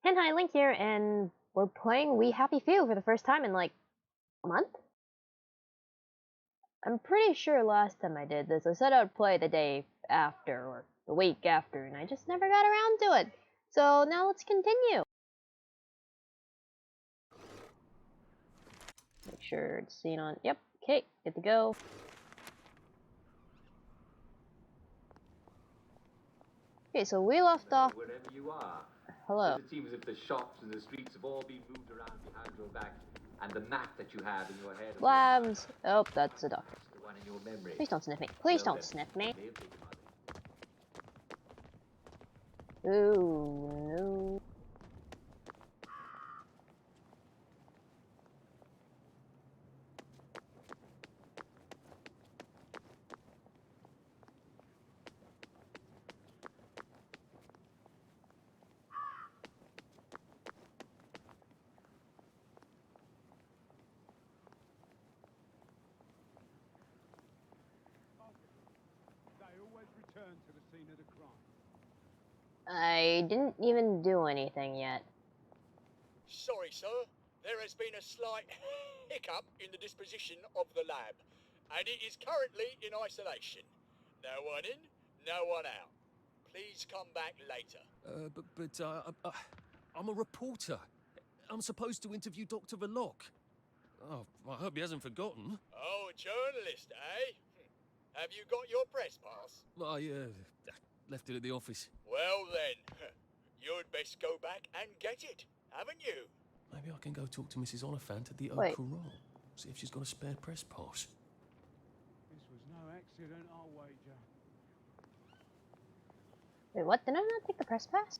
And hi, Link here, and we're playing We Happy Few for the first time in like a month? I'm pretty sure last time I did this, I said I'd play the day after or the week after, and I just never got around to it. So now let's continue. Make sure it's seen on. Yep, okay, good to go. Okay, so we left off. Wherever you are. Hello. Does it seem as if the shops and the streets have all been moved around behind your back, and the map that you have in your head? Labs. Oh, that's a doctor. The one in your memory. Please don't sniff me. Please Well, don't then, sniff me. they have taken on it. Ooh, no. They always return to the scene of the crime. I didn't even do anything yet. Sorry, sir. There has been a slight hiccup in the disposition of the lab, and it is currently in isolation. No one in, no one out. Please come back later. I'm a reporter. I'm supposed to interview Dr. Verloc. Oh, I hope he hasn't forgotten. Oh, a journalist, eh? Have you got your press pass? I left it at the office. Well then, you'd best go back and get it, haven't you? Maybe I can go talk to Mrs. Oliphant at the Au Wait. Courant. See if she's got a spare press pass. This was no accident, I'll wager. Wait, what? Did I not take the press pass?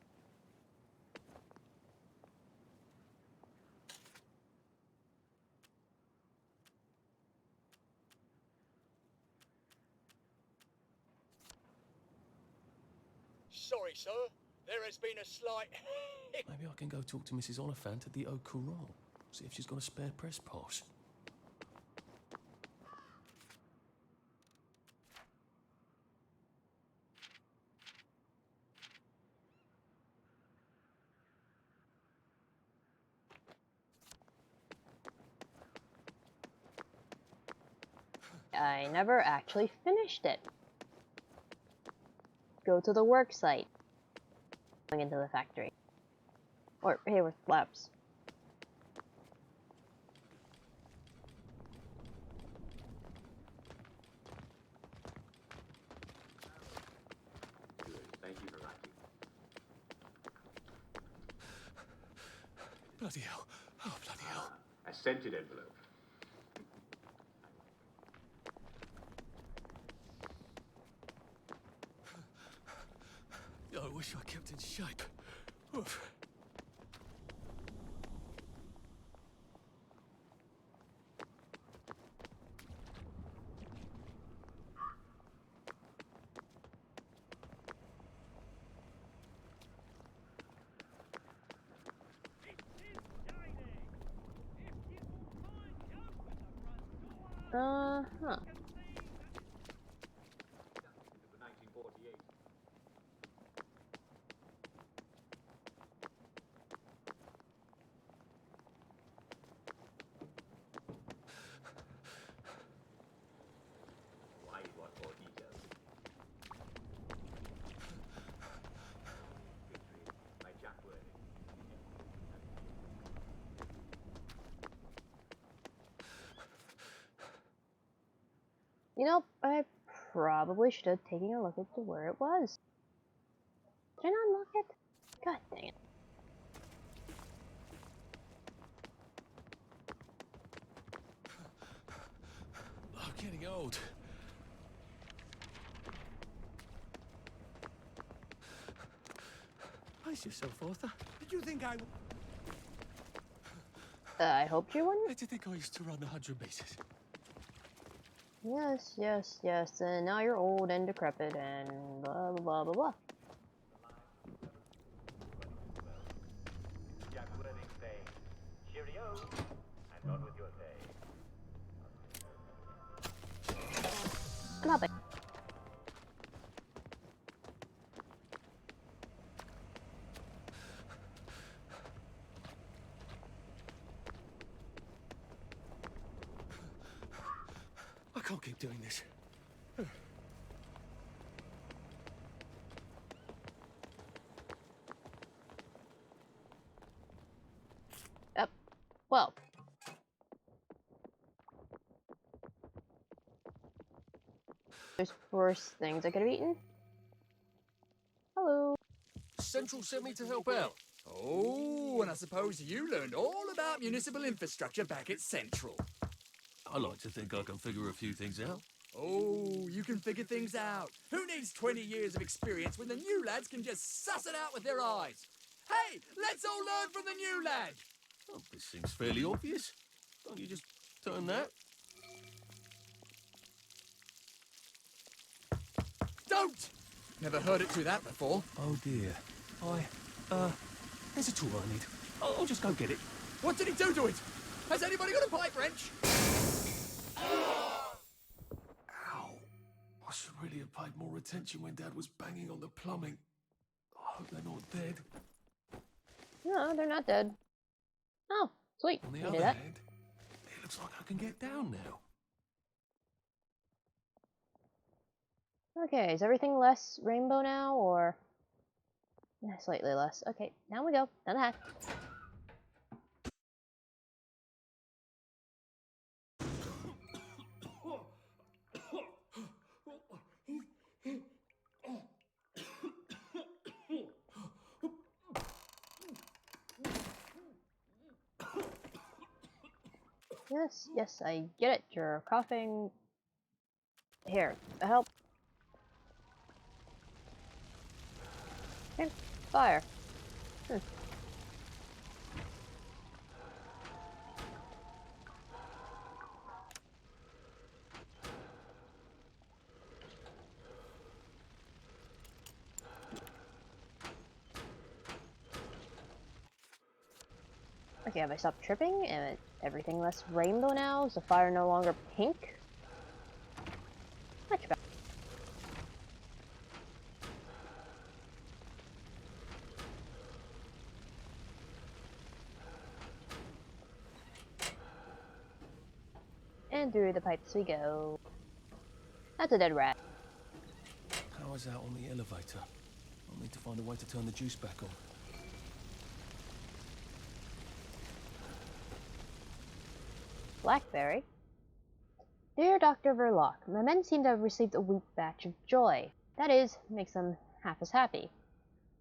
Sorry, sir. There has been a slight hiccup. Maybe I can go talk to Mrs. Oliphant at the Au Courant. See if she's got a spare press pass. I never actually finished it. Go to the work site. Going into the factory. Or Hayworth Labs. Good. Thank you for writing. Bloody hell. Oh, bloody hell. A scented envelope. I wish I kept in shape. Oof. Uh-huh. Into the 1948. Why you want more details? Victory by Jack Worthing. You know, I probably should have taken a look at where it was. Did I not unlock it? God dang it. I'm getting old. Pace yourself, Arthur. Did you think I... I hoped you wouldn't. Where did you think I used to run the 100 meters? Yes, yes, yes, and now you're old and decrepit and blah blah blah blah blah. Jack Worthing saying, cheerio, and on with your day. Nothing. can't keep doing this. Well. There's worse things I could have eaten. Hello. Central sent me to help out. Oh, and I suppose you learned all about municipal infrastructure back at Central. I like to think I can figure a few things out. Oh, you can figure things out. Who needs 20 years of experience when the new lads can just suss it out with their eyes? Hey, let's all learn from the new lad. Oh, this seems fairly obvious. Can't you just turn that? Don't! Never heard it do that before. Oh dear. There's a tool I need. I'll just go get it. What did he do to it? Has anybody got a pipe wrench? Ow. I should really have paid more attention when Dad was banging on the plumbing. I hope they're not dead. No, they're not dead. Oh, sweet. On the You other did that. hand, it looks like I can get down now. Okay, is everything less rainbow now, or? Yeah, slightly less. Okay, down we go. Down the hatch. Yes, yes, I get it. You're coughing. Here, help. Okay, fire. Okay, have I stopped tripping? And everything less rainbow now? Is the fire no longer pink? Much better. And through the pipes we go. That's a dead rat. Power's out on the elevator. I'll need to find a way to turn the juice back on. Blackberry. Dear Dr. Verloc, my men seem to have received a weak batch of joy. That is, makes them half as happy.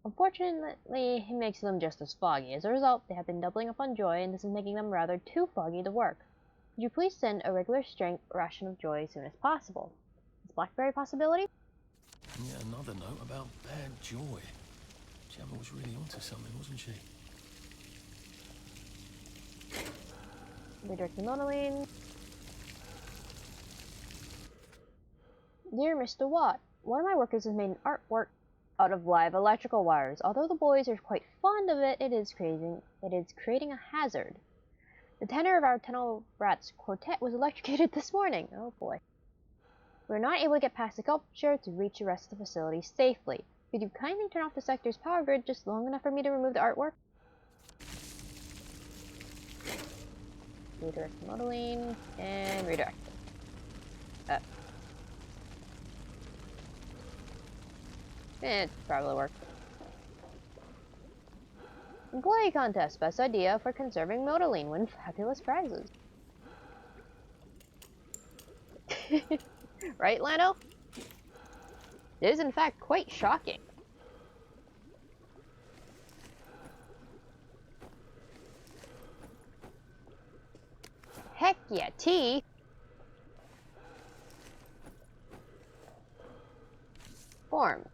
Unfortunately, it makes them just as foggy. As a result, they have been doubling up on joy, and this is making them rather too foggy to work. Could you please send a regular strength ration of joy as soon as possible? Is Blackberry a possibility? Yeah, another note about bad joy. Gemma was really onto something, wasn't she? Redirect the monoline. Dear Mr. Watt, one of my workers has made an artwork out of live electrical wires. Although the boys are quite fond of it, it is creating a hazard. The tenor of our Tunnel Rats quartet was electrocuted this morning. Oh boy. We're not able to get past the sculpture to reach the rest of the facility safely. Could you kindly turn off the sector's power grid just long enough for me to remove the artwork? Redirect the modeling, and redirect. It probably worked. Employee contest. Best idea for conserving modeling. Win fabulous prizes. Right, Lando? It is in fact quite shocking. Heck yeah, tea! Form.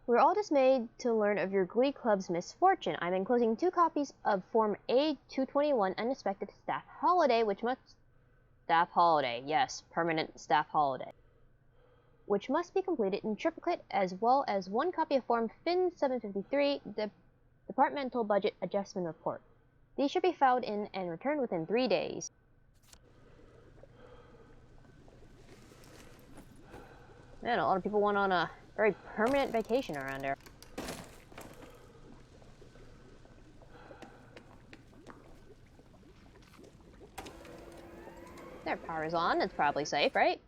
We're all dismayed to learn of your Glee Club's misfortune. I'm enclosing 2 copies of Form A-221 Unexpected Staff Holiday, Staff Holiday, yes, permanent staff holiday. Which must be completed in triplicate, as well as 1 copy of Form FIN-753, the Departmental Budget Adjustment Report. These should be filed in and returned within 3 days. Man, a lot of people went on a very permanent vacation around here. Their power's on, it's probably safe, right?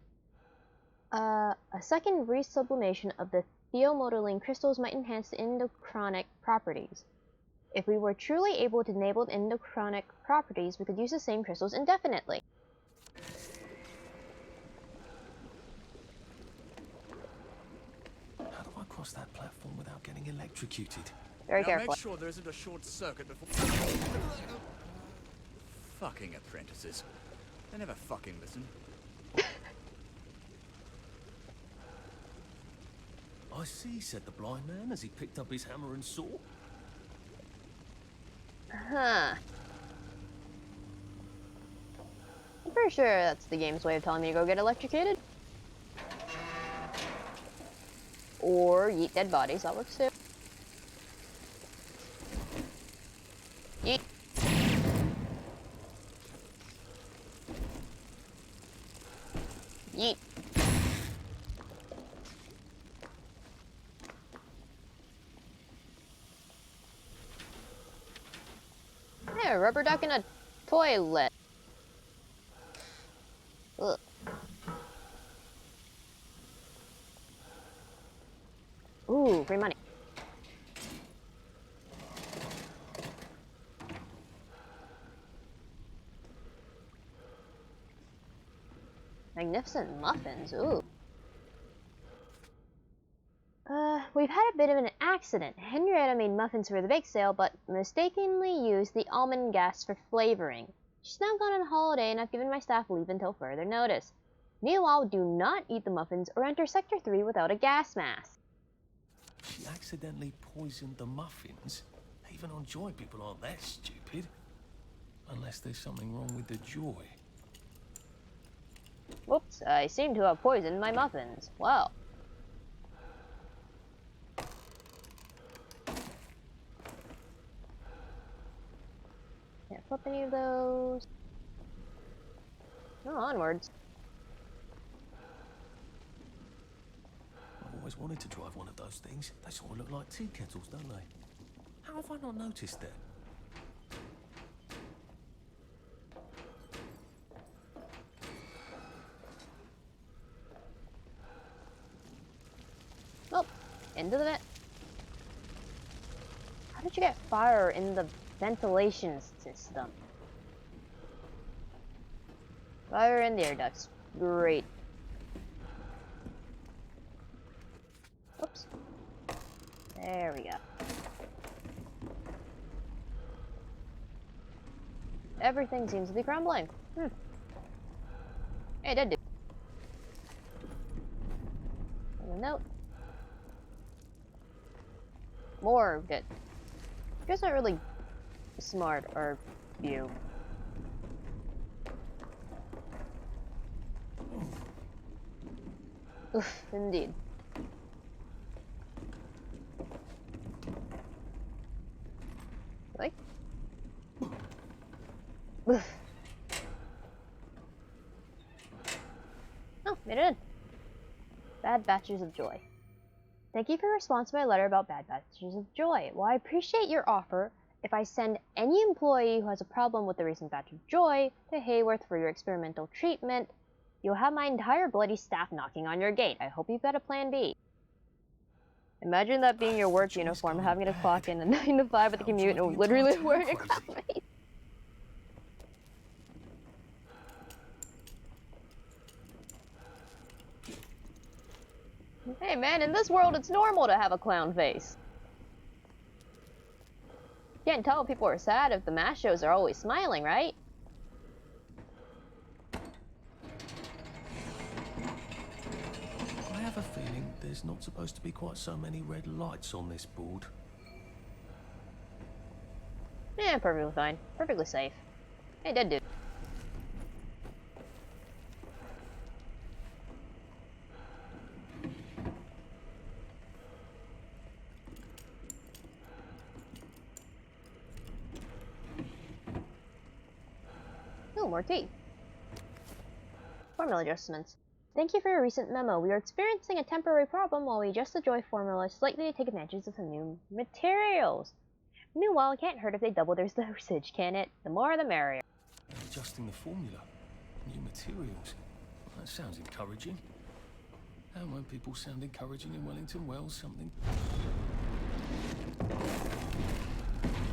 A second resublimation of the theomodeling crystals might enhance the endochronic properties. If we were truly able to enable the endochronic properties, we could use the same crystals indefinitely. How do I cross that platform without getting electrocuted? Very Now careful. make sure there isn't a short circuit before. Fucking apprentices. They never fucking listen. I see, said the blind man as he picked up his hammer and saw. Huh. I'm pretty sure that's the game's way of telling me to go get electrocuted. Or yeet dead bodies, that works too. Yeet. Yeet. Yeah, rubber duck in a toilet. Ugh. Ooh, free money. Magnificent muffins, ooh. We've had a bit of an accident. Henrietta made muffins for the bake sale, but mistakenly used the almond gas for flavoring. She's now gone on holiday, and I've given my staff leave until further notice. Meanwhile, do not eat the muffins or enter Sector 3 without a gas mask. She accidentally poisoned the muffins. Even on Joy, people aren't that stupid. Unless there's something wrong with the Joy. Whoops, I seem to have poisoned my muffins. Well. Can't flip any of those. Oh, onwards. I've always wanted to drive one of those things. They sort of look like tea kettles, don't they? How have I not noticed that? Oh, into the vent. How did you get fire in the ventilation system? Fire in the air ducts. Great. Oops. There we go. Everything seems to be crumbling. Hey, dead dude. And a note. More good. You guys aren't really smart, are you? Oof, indeed. Like? Oof. Oh, made it in. Bad Batches of Joy. Thank you for your response to my letter about Bad Batches of Joy. While I appreciate your offer, if I send any employee who has a problem with the recent batch of Joy to Hayworth for your experimental treatment, you'll have my entire bloody staff knocking on your gate. I hope you've got a plan B. Imagine that being your work uniform, having to clock in at 9 to 5 at the commute and literally wearing a clown face. Hey man, in this world it's normal to have a clown face. Can't tell if people are sad if the mass shows are always smiling, right? I have a feeling there's not supposed to be quite so many red lights on this board. Yeah, perfectly fine. Perfectly safe. Hey, dead dude. Ooh, more tea. Formula adjustments. Thank you for your recent memo. We are experiencing a temporary problem while we adjust the Joy formula slightly to take advantage of some new materials. Meanwhile, it can't hurt if they double their dosage, can it? The more the merrier. Adjusting the formula. New materials. That sounds encouraging. And when people sound encouraging in Wellington, well, something...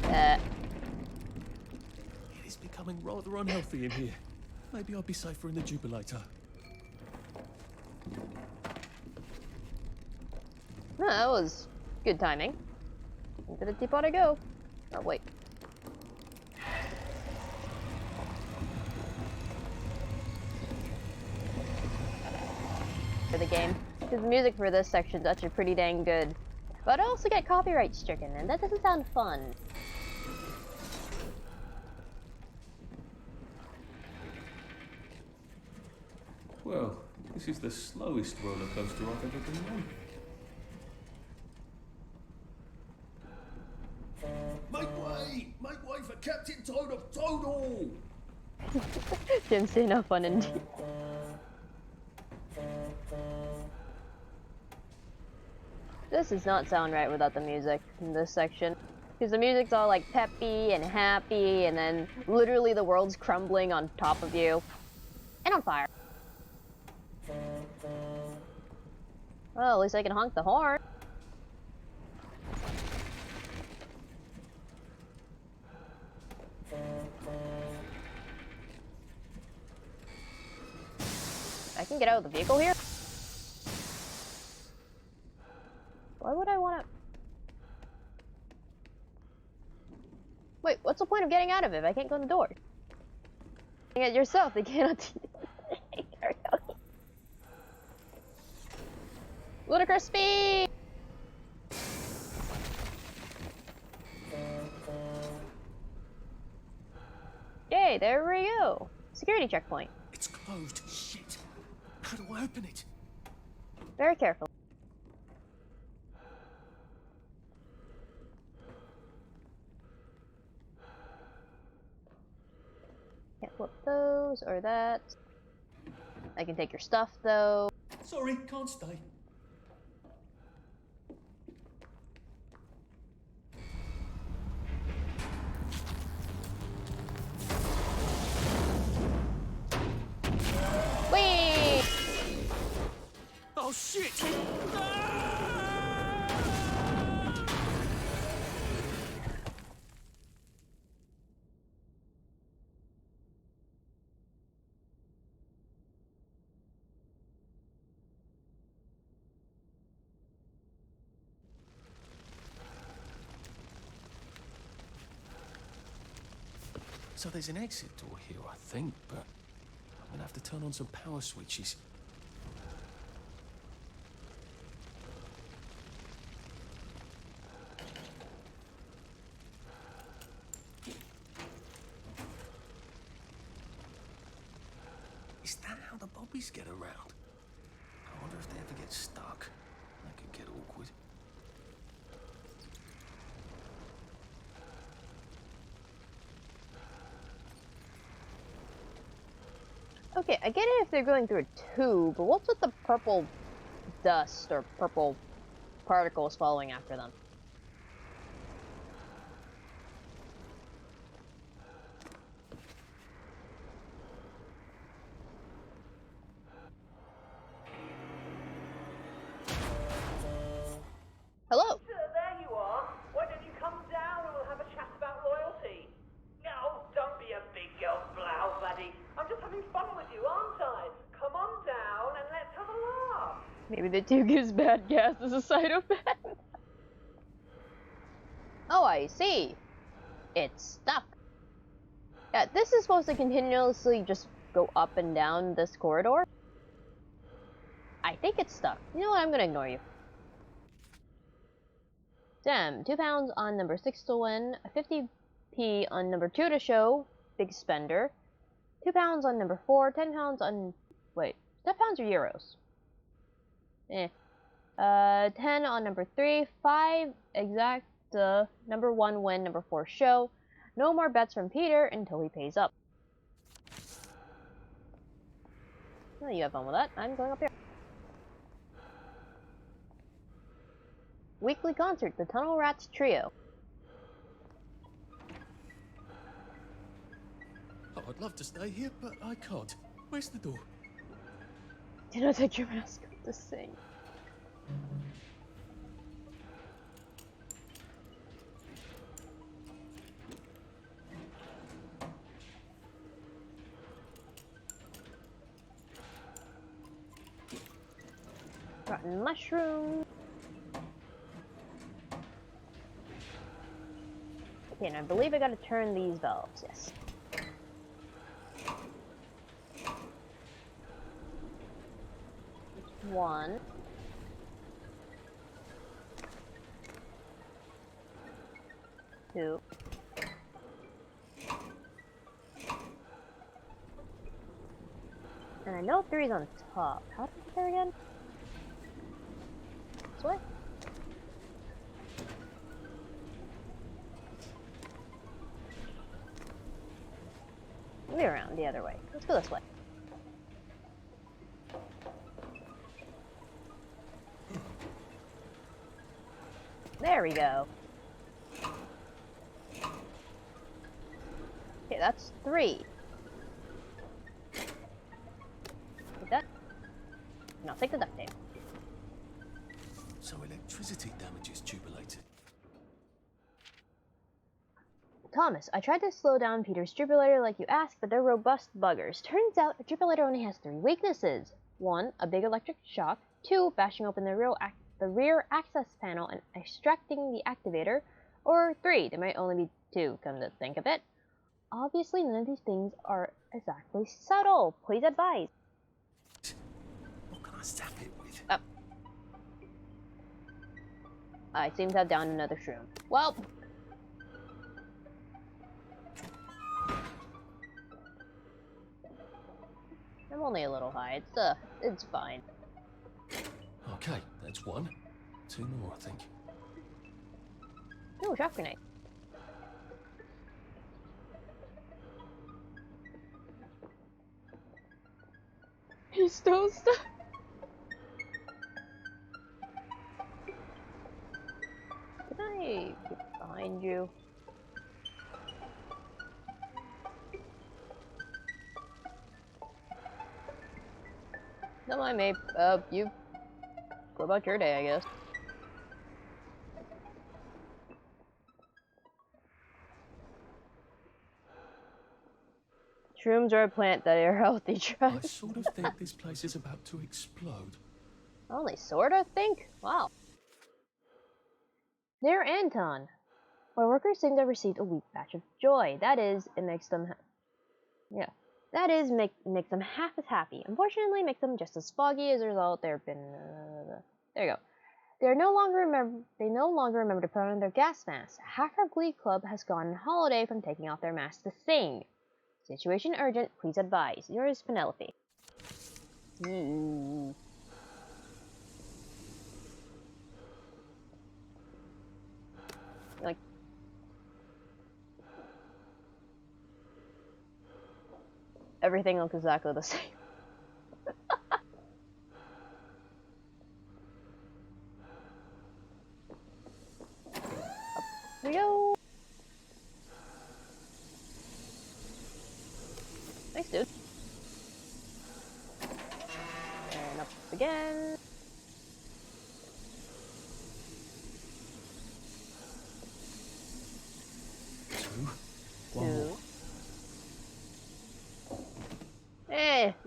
It is becoming rather unhealthy in here. Maybe I'll be safer in the Jubilator. No, that was good timing. Into the teapot I go. Oh, wait. For the game. Because the music for this section is actually pretty dang good. But I also get copyright stricken, and that doesn't sound fun. Well, this is the slowest roller coaster I've ever been on. Make way! Make way for Captain Toad of Toadle! Didn't say no fun indeed. This does not sound right without the music in this section. Because the music's all like peppy and happy, and then literally the world's crumbling on top of you. And on fire. Well, at least I can honk the horn. I can get out of the vehicle here? Why would I want to... Wait, what's the point of getting out of it if I can't go in the door? You it yourself, they cannot... Ludicrous speed! Yay, there we go. Security checkpoint. It's closed. Shit. How do I open it? Very careful. Can't flip those or that. I can take your stuff though. Sorry, can't stay. Whee! Oh shit! So there's an exit door here, I think, but I'm gonna have to turn on some power switches. Is that how the bobbies get around? I wonder if they ever get stuck. That could get awkward. Okay, I get it if they're going through a tube, but what's with the purple dust or purple particles following after them? Hello? Sir, there you are. Why don't you come down and we'll have a chat about loyalty? No, don't be a big girl blouse, laddie. I'm just having fun with you, aren't I? Come on down and let's have a laugh. Maybe the tube gives bad gas as a side effect. Oh, I see. It's stuck. Yeah, this is supposed to continuously just go up and down this corridor. I think it's stuck. You know what? I'm gonna ignore you. Damn, £2 on number 6 to win, 50p on number 2 to show, big spender. £2 on number 4, £10 on... wait, is that pounds or euros? 10 on number 3, 5 exact, number 1 win, number 4 show. No more bets from Peter until he pays up. Well, you have fun with that. I'm going up here. Weekly concert, the Tunnel Rats Trio. Oh, I'd love to stay here, but I can't. Where's the door? Do not take your mask off to sing. Rotten mushroom. Okay, and I believe I gotta turn these valves, yes. One. Two. And I know three's on top. How do I get there again? This way? Maybe around the other way. Let's go this way. There we go. Okay, that's 3. Take that. And I'll take the duct tape. So electricity damages tubulators. Thomas, I tried to slow down Peter's defibrillator like you asked, but they're robust buggers. Turns out a defibrillator only has 3 weaknesses. 1, a big electric shock. 2, bashing open the rear access panel and extracting the activator. Or 3, there might only be 2, come to think of it. Obviously, none of these things are exactly subtle. Please advise. What can I zap it with? Oh. I seem to have downed another shroom. Well. I'm only a little high. It's fine. Okay, that's 1. 2 more, I think. Ooh, shock grenade. He's still stuck. Can I get behind you? Don't mind me. You go about your day, I guess. Shrooms are a plant that are healthy, I trust. sort of think this place is about to explode. Only sorta think? Wow. Dear Anton, my workers seem to have received a weak batch of joy. That is, it makes them makes them half as happy. Unfortunately, makes them just as foggy. As a result, there you go. They no longer remember to put on their gas masks. Half our Glee Club has gone on holiday from taking off their masks to sing. Situation urgent, please advise. Yours, Penelope. Like, everything looks exactly the same. Up we go. Thanks, dude. And up again. Two.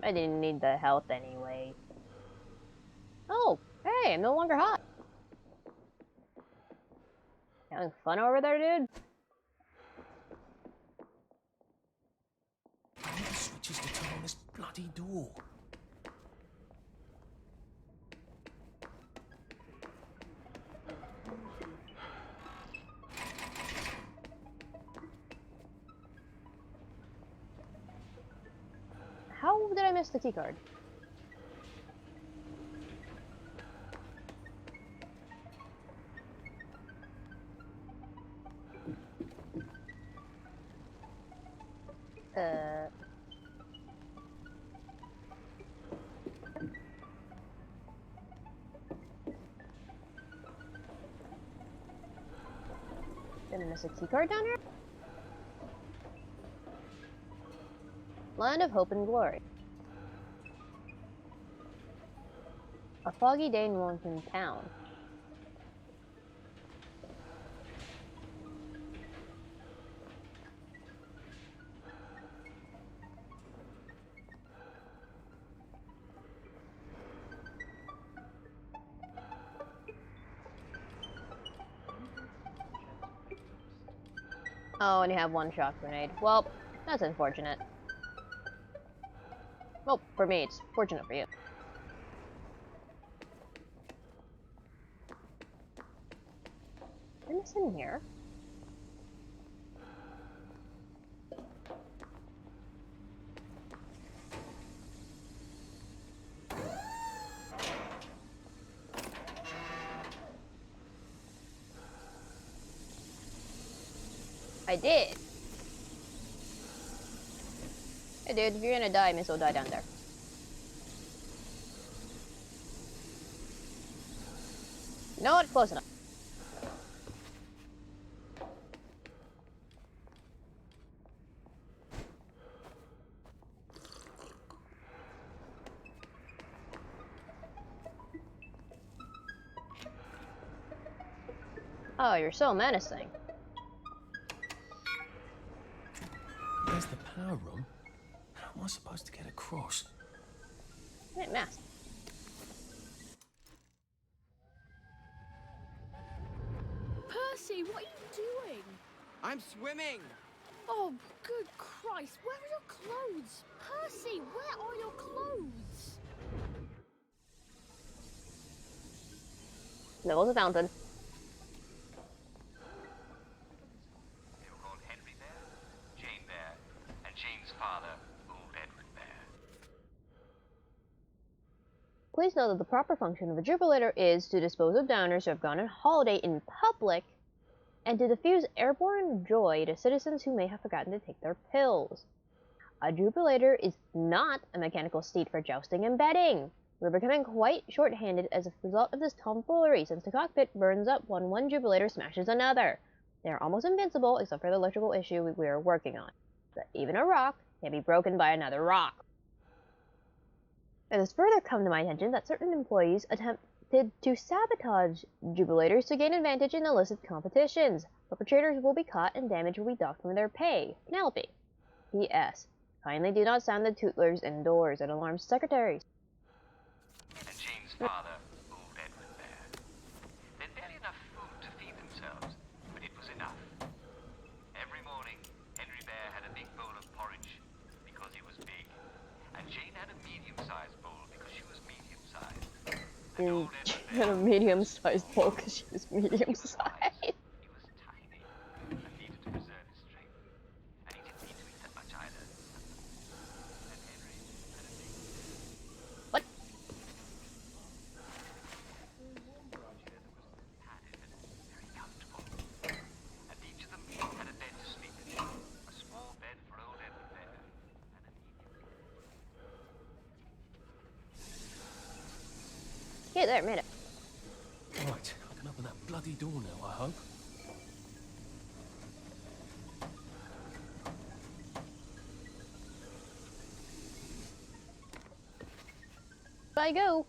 I didn't need the health anyway. Oh, hey, I'm no longer hot. Having fun over there, dude? I need the switches to turn on this bloody door. How did I miss the keycard? Did I miss a keycard down here? Land of Hope and Glory. foggy day in Wellington town. Oh, and you have one shock grenade. Well, that's unfortunate. Well, for me, it's fortunate for you. Is this in here? I did. Hey dude, if you're gonna die, miss will die down there. No, it's close enough. Oh, you're so menacing. There's the power room. How am I supposed to get across? Hey, mask. Percy, what are you doing? I'm swimming. Oh, good Christ, where are your clothes? Percy, where are your clothes? There was a fountain. They were called Henry Bear, Jane Bear, and Jane's father, old Edward Bear. Please note that the proper function of a defibrillator is to dispose of downers who have gone on holiday in public and to diffuse airborne joy to citizens who may have forgotten to take their pills. A defibrillator is not a mechanical steed for jousting and betting. We're becoming quite short-handed as a result of this tomfoolery, since the cockpit burns up when one defibrillator smashes another. They are almost invincible, except for the electrical issue we are working on. But even a rock can be broken by another rock. It has further come to my attention that certain employees attempted to sabotage defibrillators to gain advantage in illicit competitions. Perpetrators will be caught and damage will be docked from their pay. Penelope. P.S. Kindly do not sound the tootlers indoors. It alarms secretaries. And Jane's father, old Edward Bear. They'd barely enough food to feed themselves, but it was enough. Every morning, Henry Bear had a big bowl of porridge because he was big, and Jane had a medium-sized bowl because she was medium-sized. And old Edward She had a medium-sized bowl because she was medium-sized. He was tiny and needed to preserve his strength, and he didn't need to eat that much either. And Henry had a big What? padded and very comfortable. And each of them had a bed to sleep in. A small bed for old Edward Bear, and a medium. Yeah, there, made it. Right, I can open that bloody door now, I hope. I go.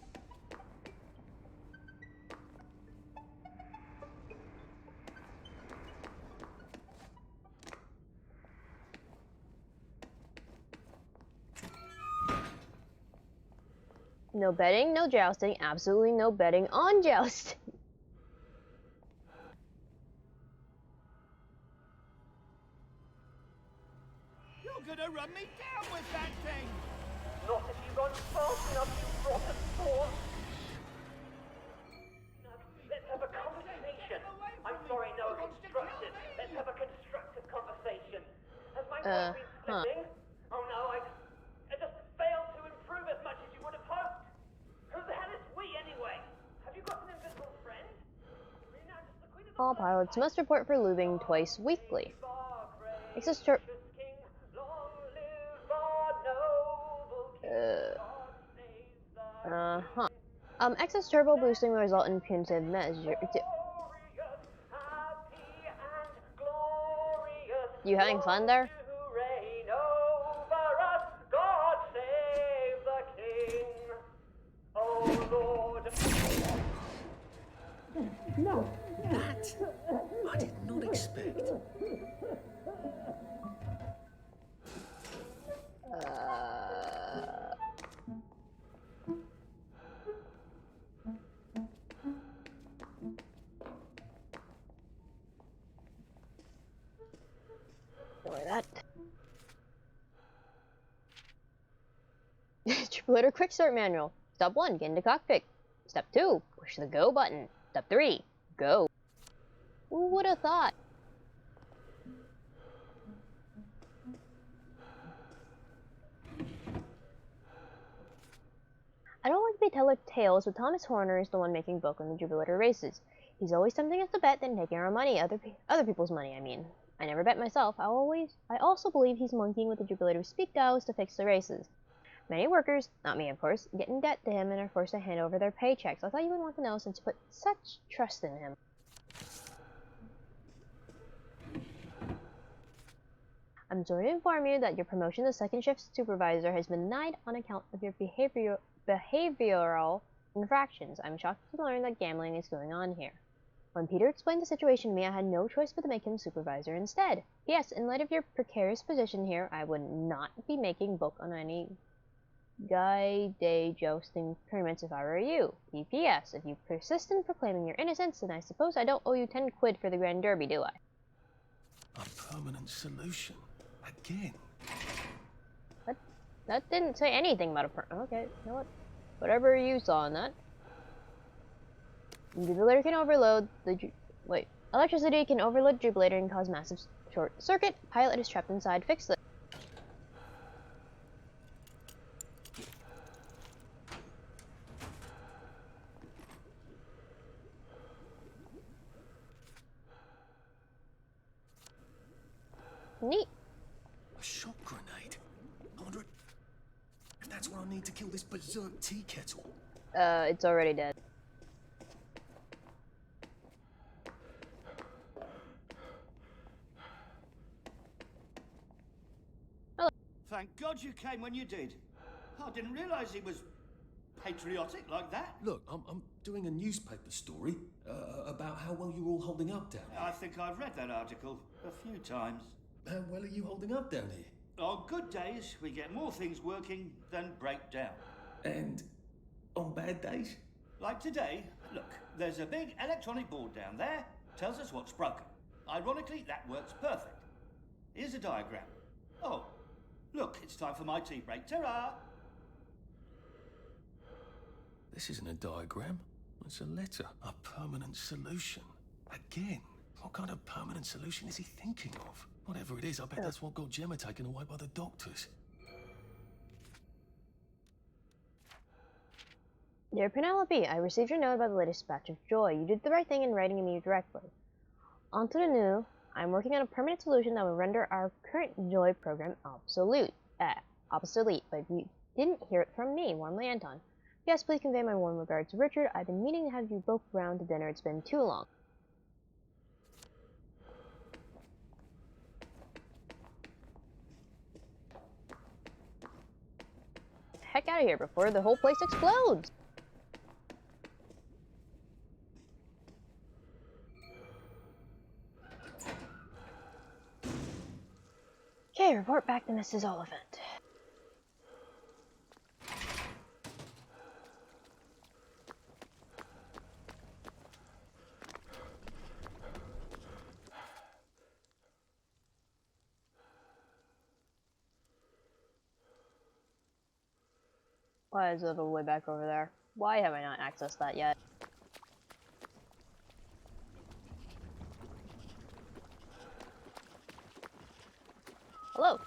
No betting, no jousting, absolutely no betting on jousting. You're gonna run me down with that thing. Not if you run fast enough, you rotten thorn. No, let's have a conversation. I'm sorry, no, constructive. Let's have a constructive conversation. Has my mind been splitting? Oh no, I just failed to improve as much as you would have hoped. Who the hell is we anyway? Have you got an invisible friend? Are you now just the queen of the All pilots must report for lubing twice weekly. Access to king? Long live our noble king. God save the excess turbo boosting will result in punitive measure. glorious, happy and glorious. You having fun there? To reign over us, God save the king. Oh Lord, I did not expect. Ignore that. Triplitter Quick Start Manual. Step 1, get into cockpit. Step 2, push the go button. Step 3, go. Who would have thought? I don't like to be teller tales, but Thomas Horner is the one making book on the Jubilator races. He's always tempting us to bet, then taking our money, other people's money, I mean. I never bet myself. I also believe he's monkeying with the Jubilator speak dials to fix the races. Many workers, not me of course, get in debt to him and are forced to hand over their paychecks. I thought you would want to know since you put such trust in him. I'm sorry to inform you that your promotion to second shift supervisor has been denied on account of your behavioral infractions. I'm shocked to learn that gambling is going on here. When Peter explained the situation to me, I had no choice but to make him supervisor instead. P.S. In light of your precarious position here, I would not be making book on any Guy Day jousting tournaments if I were you. P.P.S. If you persist in proclaiming your innocence, then I suppose I don't owe you 10 quid for the Grand Derby, do I? A permanent solution. Again. That didn't say anything about okay, you know what? Whatever you saw in that. Jubilator can overload the electricity can overload Jubilator and cause massive short circuit. Pilot is trapped inside. Fix this. Neat. A shock grenade. I wonder if that's what I need to kill this berserk tea kettle. It's already dead. Thank God you came when you did. I didn't realise he was patriotic like that. Look, I'm doing a newspaper story about how well you're all holding up down here. I think I've read that article a few times. How well are you holding up down here? On good days, we get more things working than break down. And on bad days? Like today, look, there's a big electronic board down there, tells us what's broken. Ironically, that works perfect. Here's a diagram. Oh, look, it's time for my tea break. Ta-ra! This isn't a diagram. It's a letter. A permanent solution. Again. What kind of permanent solution is he thinking of? Whatever it is, I bet that's what got Gemma taken away by the doctors. Dear Penelope, I received your note about the latest batch of Joy. You did the right thing in writing me directly. On to the new. I'm working on a permanent solution that will render our current Joy program obsolete, but you didn't hear it from me. Warmly, Anton. Yes, please convey my warm regards to Richard. I've been meaning to have you both round to dinner. It's been too long. Heck out of here before the whole place explodes! Okay, report back to Mrs. Oliphant. Why is it all the way back over there? Why have I not accessed that yet? Hello.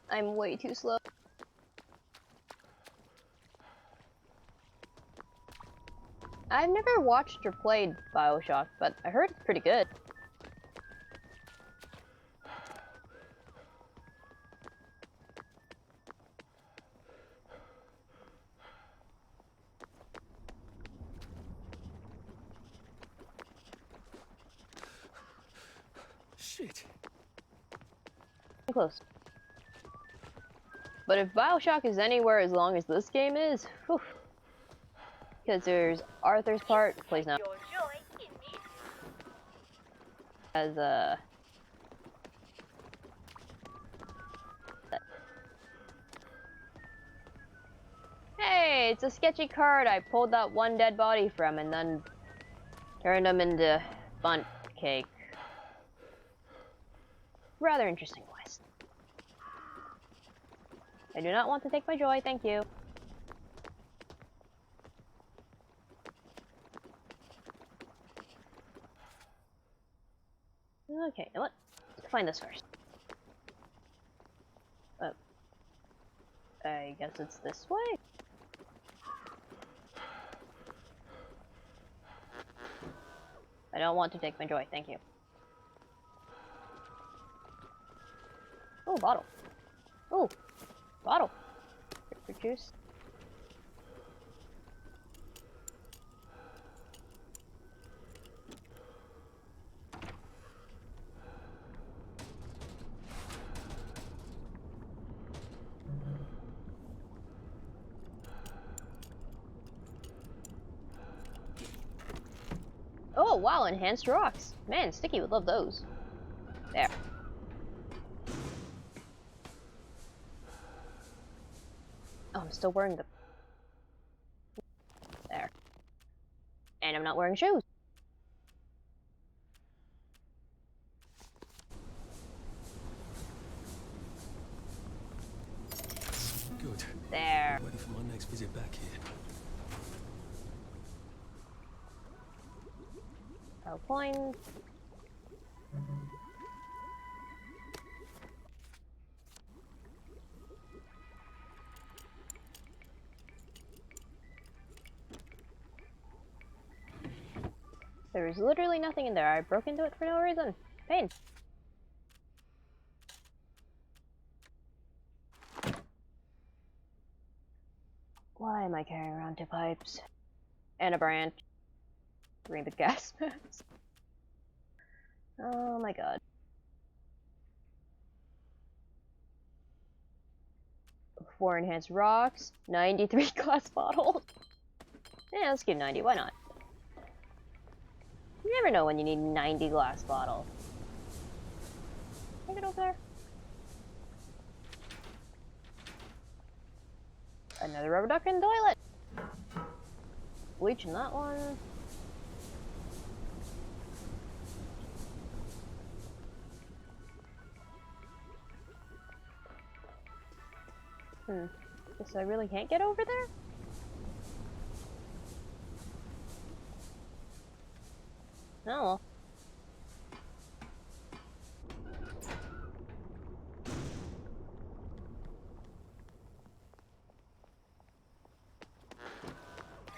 I'm way too slow. I've never watched or played BioShock, but I heard it's pretty good. Shit. Close. But if Bioshock is anywhere as long as this game is, whew. Because there's Arthur's part, plays now. As hey, it's a sketchy card I pulled that one dead body from and then turned them into bunt cake. Rather interesting quest. I do not want to take my joy, thank you. Okay, let's find this first. I guess it's this way? I don't want to take my joy, thank you. Oh, bottle. Oh, bottle. Grapefruit juice. Oh, wow, enhanced rocks. Man, Sticky would love those. There. Oh, I'm still wearing the... There. And I'm not wearing shoes. Good. There. Ready for my next visit back here. Oh, coins. There's literally nothing in there. I broke into it for no reason. Pain. Why am I carrying around 2 pipes? And a branch. Bring the gas mask. Oh my god. 4 enhanced rocks. 93 glass bottles. Yeah, let's give 90. Why not? You never know when you need 90 glass bottles. Take it over there. Another rubber duck in the toilet. Bleach in that one. Guess I really can't get over there? Oh well.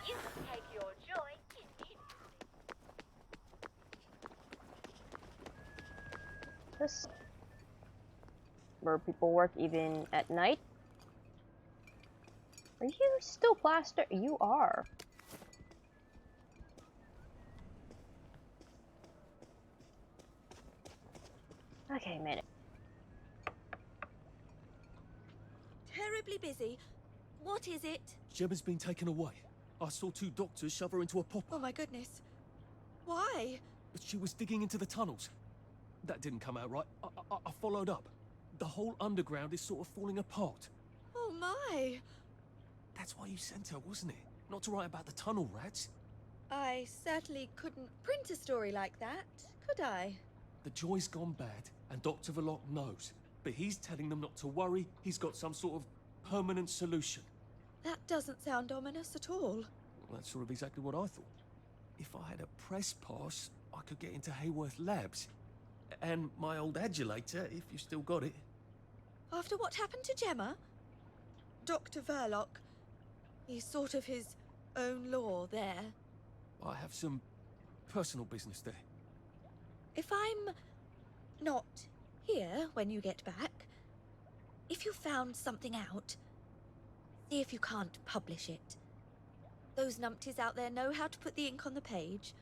You can take your joy in This... Where people work even at night? Are you still plaster? You are. Okay, made it. Terribly busy. What is it? Gemma's been taken away. I saw 2 doctors shove her into a popper. Oh my goodness. Why? But she was digging into the tunnels. That didn't come out right. I followed up. The whole underground is sort of falling apart. Oh my. That's why you sent her, wasn't it? Not to write about the tunnel rats. I certainly couldn't print a story like that, could I? The joy's gone bad, and Dr. Verloc knows. But he's telling them not to worry. He's got some sort of permanent solution. That doesn't sound ominous at all. Well, that's sort of exactly what I thought. If I had a press pass, I could get into Hayworth Labs. And my old adulator, if you still got it. After what happened to Gemma? Dr. Verloc, he's sort of his own law there. I have some personal business there. If I'm not here when you get back, if you found something out, see if you can't publish it. Those numpties out there know how to put the ink on the page,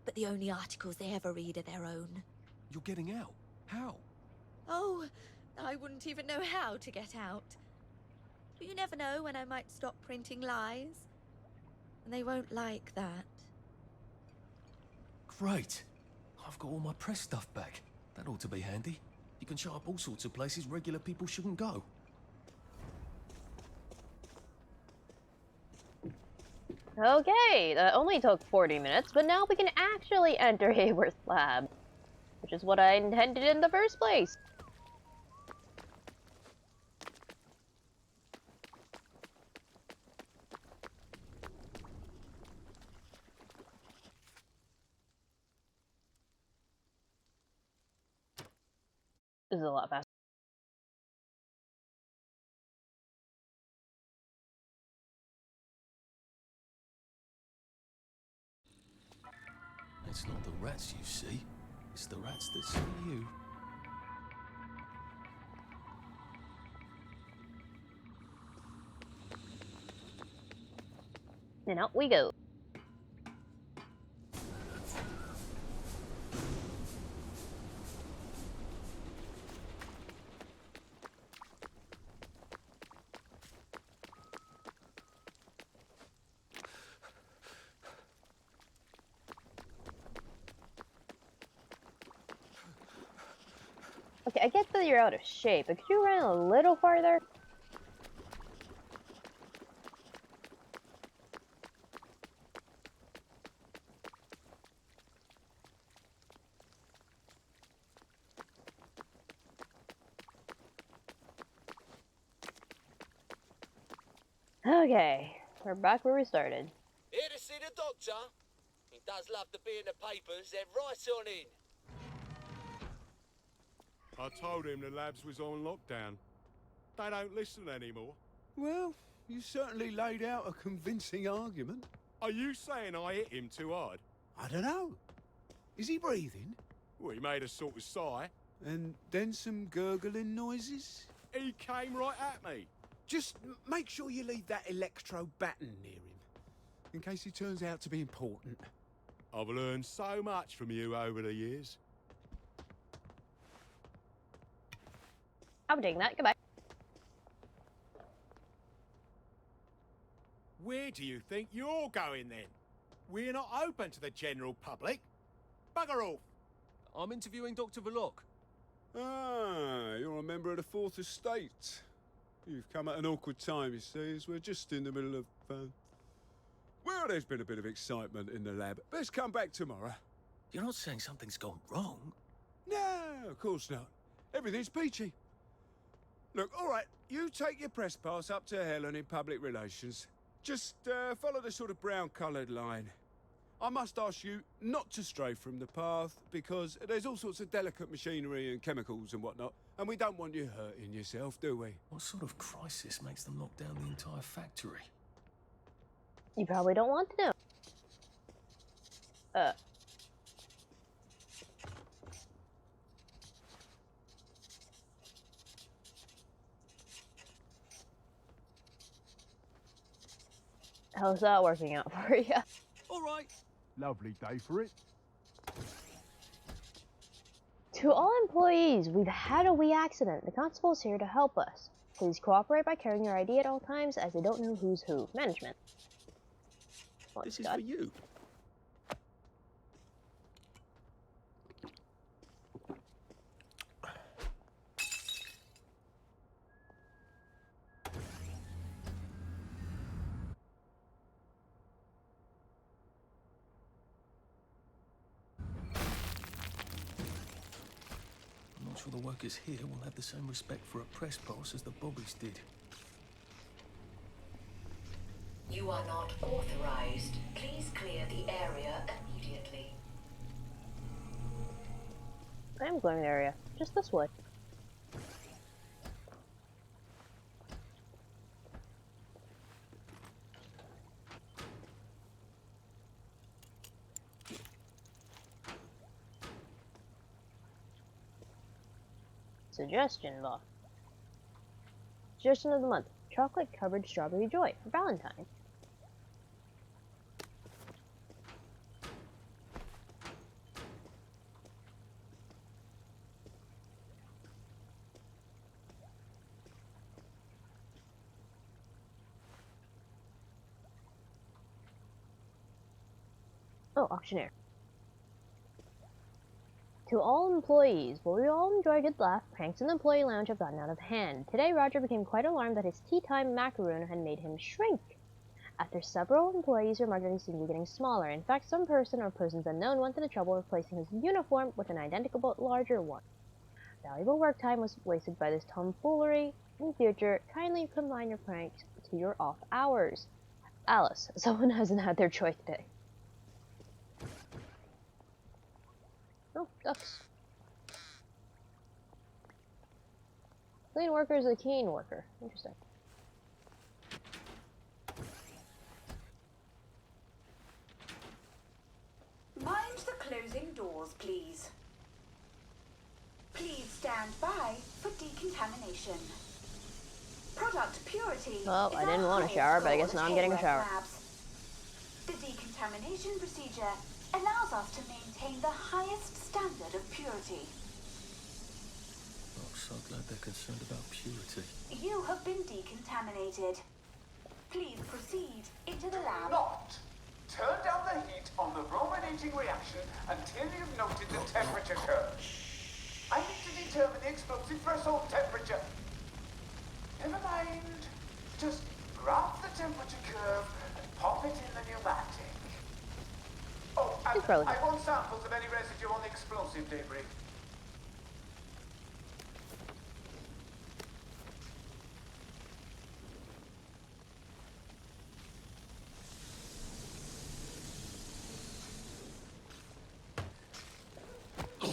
but the only articles they ever read are their own. You're getting out? How? Oh, I wouldn't even know how to get out. But you never know when I might stop printing lies. And they won't like that. Great. I've got all my press stuff back. That ought to be handy. You can show up all sorts of places regular people shouldn't go. Okay, that only took 40 minutes, but now we can actually enter Hayworth's lab, which is what I intended in the first place. This is a lot faster. It's not the rats you see, it's the rats that see you. And out we go. Okay, I get that you're out of shape, but could you run a little farther? Okay, we're back where we started. Here to see the doctor? He does love to be in the papers. They're right on in. I told him the labs was on lockdown. They don't listen anymore. Well, you certainly laid out a convincing argument. Are you saying I hit him too hard? I don't know. Is he breathing? Well, he made a sort of sigh. And then some gurgling noises? He came right at me. Just make sure you leave that electro baton near him, in case he turns out to be important. I've learned so much from you over the years. I'm taking that. Goodbye. Where do you think you're going then? We're not open to the general public. Bugger off. I'm interviewing Dr. Verloc. Ah, you're a member of the Fourth Estate. You've come at an awkward time, you see, as we're just in the middle of, well, there's been a bit of excitement in the lab. Let's come back tomorrow. You're not saying something's gone wrong? No, of course not. Everything's peachy. Look, all right, you take your press pass up to Helen in public relations. Just follow the sort of brown-coloured line. I must ask you not to stray from the path, because there's all sorts of delicate machinery and chemicals and whatnot, and we don't want you hurting yourself, do we? What sort of crisis makes them lock down the entire factory? You probably don't want to know. How's that working out for you? All right. Lovely day for it. To all employees, we've had a wee accident. The constable is here to help us. Please cooperate by carrying your ID at all times, as they don't know who's who. Management. This is for you. I'm not sure the workers here will have the same respect for a press pass as the Bobbies did. You are not authorized. Please clear the area immediately. I am clearing the area. Just this way. Suggestion box. Suggestion of the month. Chocolate covered strawberry joy for Valentine's. Oh, auctioneer. To all employees, will we all enjoy a good laugh? Pranks in the employee lounge have gotten out of hand. Today, Roger became quite alarmed that his tea time macaroon had made him shrink. After several employees remarked that he seemed to be getting smaller. In fact, some person or persons unknown went to the trouble of replacing his uniform with an identical but larger one. Valuable work time was wasted by this tomfoolery. In future, kindly confine your pranks to your off hours. Alice, someone hasn't had their choice today. Oh, ducks. Clean worker is a keen worker. Interesting. Mind the closing doors, please. Please stand by for decontamination. Product purity. Well, is I didn't our want a highest shower, but I goal guess at now I'm getting a Hayward shower. Labs. The decontamination procedure allows us to maintain the highest standard of purity. I'm so glad they're concerned about purity. You have been decontaminated. Please proceed into the lab. Not turn down the heat on the brominating reaction until you've noted the temperature curve. I need to determine the explosive threshold temperature. Never mind. Just graph the temperature curve and pop it in the pneumatic. Oh, and I want samples of any residue on the explosive debris.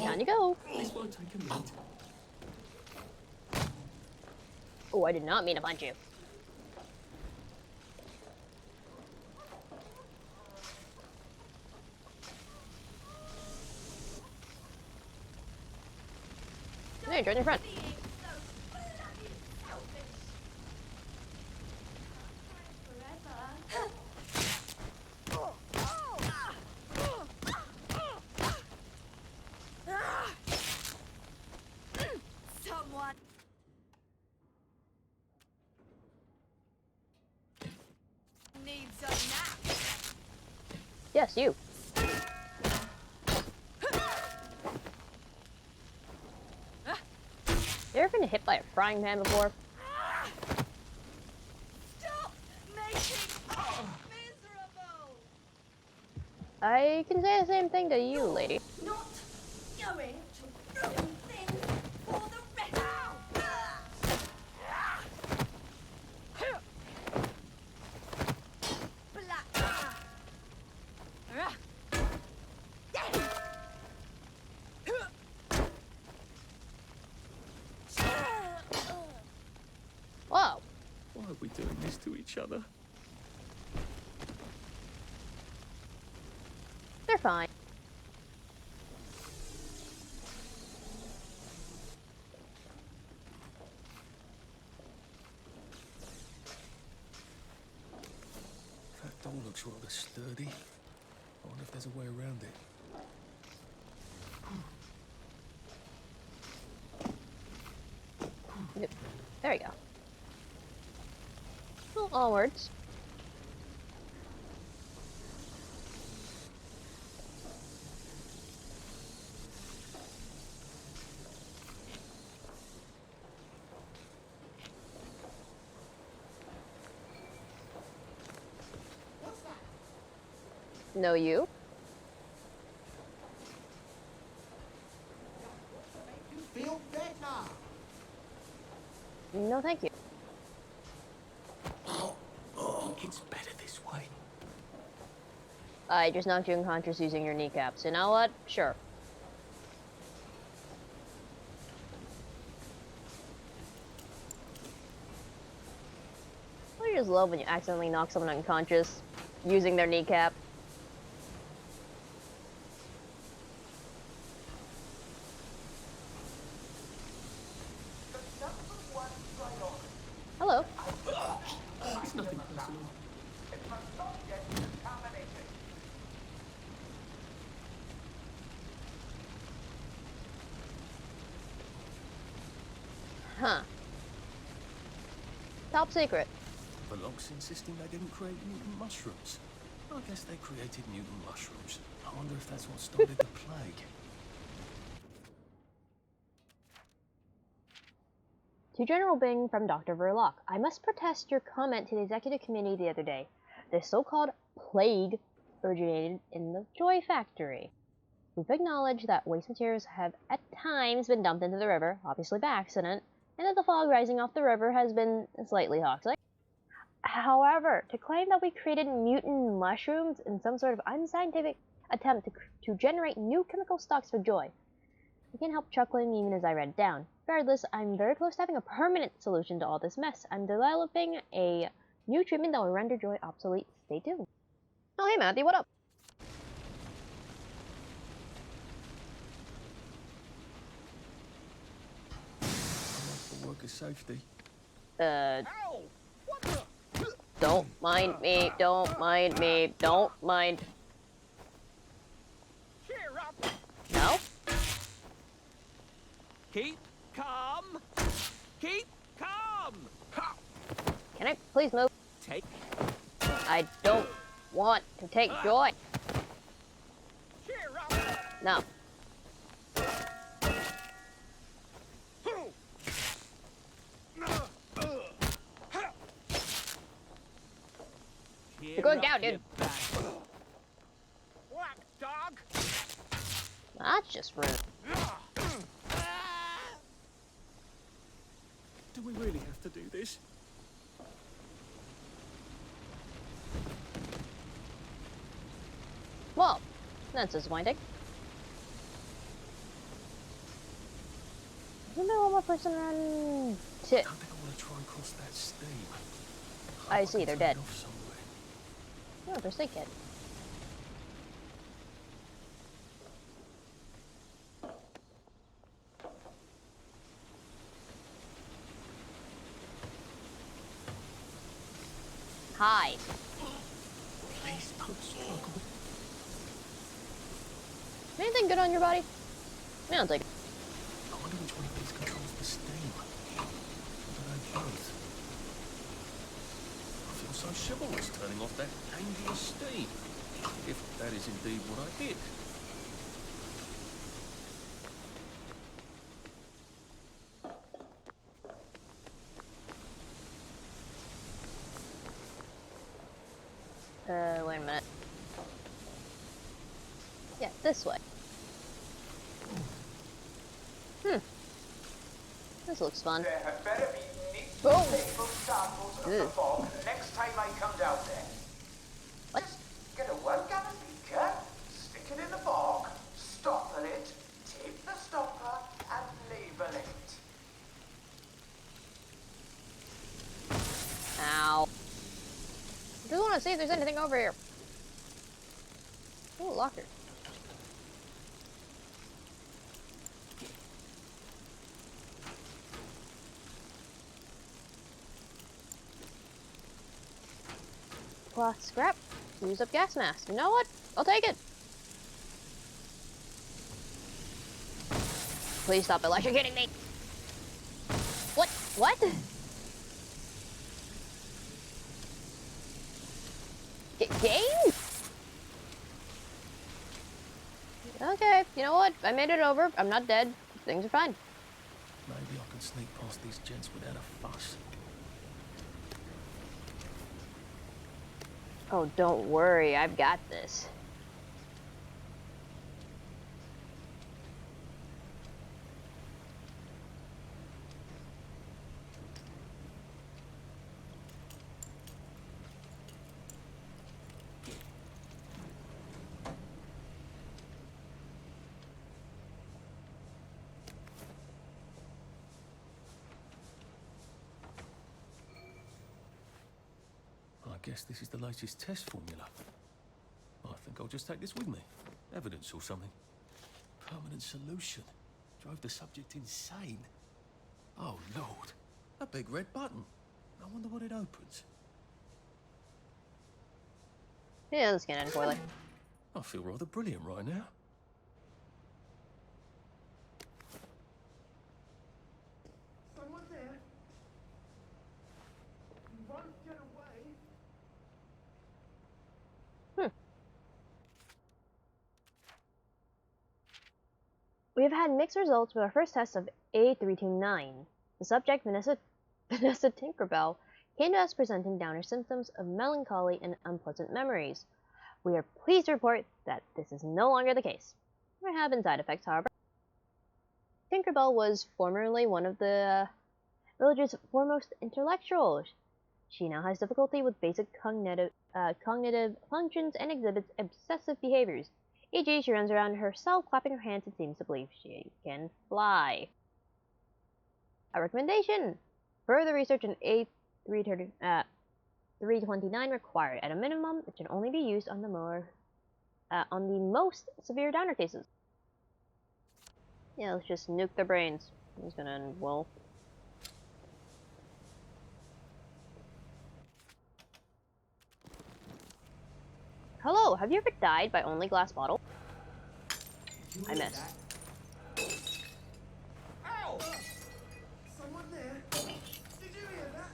Down you go. This won't take a minute. Oh, I did not mean to punch you. Hey, join your friend. Someone. Needs a nap. Yes, you. You ever been hit by a frying pan before? Stop making miserable. I can say the same thing to you, lady. Not going to ruin things for the rest. Whoa. Why are we doing this to each other? They're fine. That door looks rather sturdy. I wonder if there's a way around it. Yep. There we go. Well, onwards. No, you. Feel better. No, thank you. It's better this way. I just knocked you unconscious using your kneecaps. You know what? Sure. I just love when you accidentally knock someone unconscious using their kneecap. Hello. It's nothing personal. Huh. Top secret. The Logs insisting they didn't create mutant mushrooms. I guess they created mutant mushrooms. I wonder if that's what started the plague. To General Bing from Dr. Verloc, I must protest your comment to the executive committee the other day. The so-called plague originated in the Joy Factory. We've acknowledged that waste materials have at times been dumped into the river, obviously by accident, and that the fog rising off the river has been slightly toxic. However, to claim that we created mutant mushrooms in some sort of unscientific attempt to generate new chemical stocks for Joy, I can't help chuckling even as I read it down. Regardless, I'm very close to having a permanent solution to all this mess. I'm developing a new treatment that will render Joy obsolete. Stay tuned. Oh, hey, Matthew, what up? For worker safety. Don't mind me, don't mind me, don't mind. Cheer up! No? Keep calm! Keep calm! Can I please move? Take. I don't want to take Joy. Cheer up! No. You're going down, dude. Whack, dog! That's just rude. Do we really have to do this? Well, that's disappointing. Isn't there one more person on I think I want to try and cross that steam. I see, they're dead. Off somewhere. No, they're sick kid. Hi. Please don't struggle. Anything good on your body? I don't think. I wonder which one of these controls the steam. I don't know both. I feel so chivalrous turning off that dangerous steam. If that is indeed what I did. Wait a minute. Yeah, this way. This looks fun. There had better be neat Oh. stable samples of the fog next time I come down there. What? Just get a 1-gallon beaker, stick it in the fog, stopper it, tape the stopper, and label it. Ow. I just want to see if there's anything over here. Oh, locker. Cloth scrap. Use up gas mask. You know what? I'll take it. Please stop electrocuting me. What? What? Game? Okay, you know what? I made it over. I'm not dead. Things are fine. Maybe I can sneak past these gents without a fuss. Oh, don't worry. I've got this. I guess this is the latest test formula. I think I'll just take this with me. Evidence or something. Permanent solution. Drove the subject insane. Oh, Lord. A big red button. I wonder what it opens. Yeah, let's get in poorly. I feel rather brilliant right now. Someone there. You won't get away. We have had mixed results with our first test of A329. The subject, Vanessa Tinkerbell, came to us presenting downer symptoms of melancholy and unpleasant memories. We are pleased to report that this is no longer the case. There have been side effects, however. Tinkerbell was formerly one of the village's foremost intellectuals. She now has difficulty with basic cognitive functions and exhibits obsessive behaviors. E.g., she runs around her cell clapping her hands and seems to believe she can fly. A recommendation! Further research on A329 required. At a minimum, it should only be used on the most severe downer cases. Yeah, let's just nuke their brains. He's gonna, well... Hello, have you ever died by only glass bottle? I missed. Ow! Someone there? Did you hear that?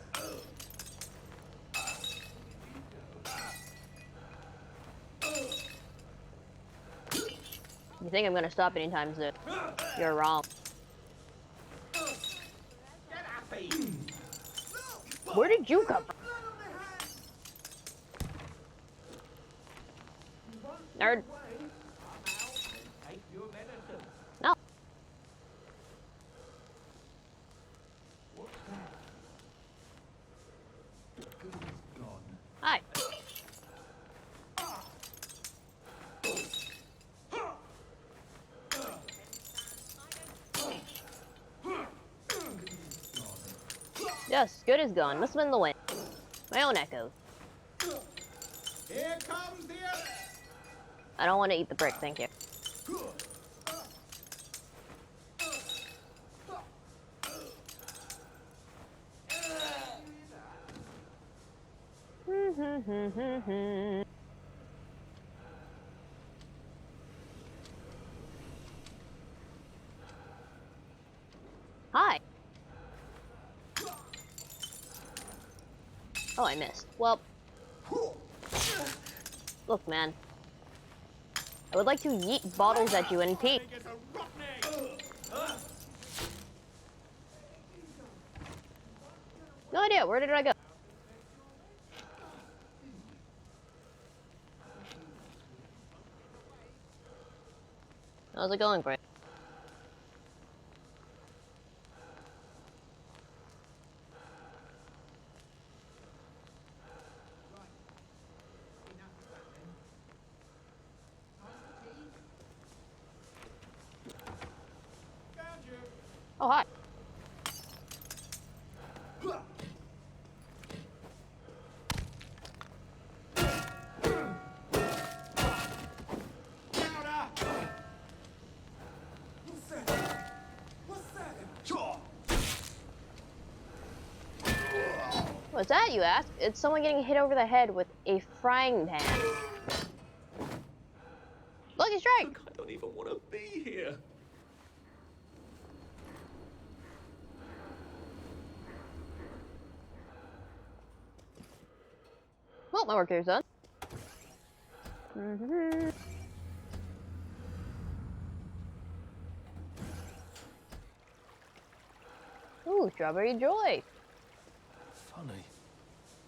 You think I'm gonna stop anytime soon? You're wrong. Where did you come from? Nerd. No. Hi. Yes, good is gone. Must have been the wind. My own echoes. Here comes the other. I don't want to eat the brick, thank you. Hi. Oh, I missed. Well, look, man. I would like to yeet bottles at you in peace. No idea. Where did I go? How's it going, Brent? Oh, hi. What's that, you ask? It's someone getting hit over the head with a frying pan. Lucky strike! I don't even want to be here. Well, my work here's done. Ooh, strawberry joy. Funny.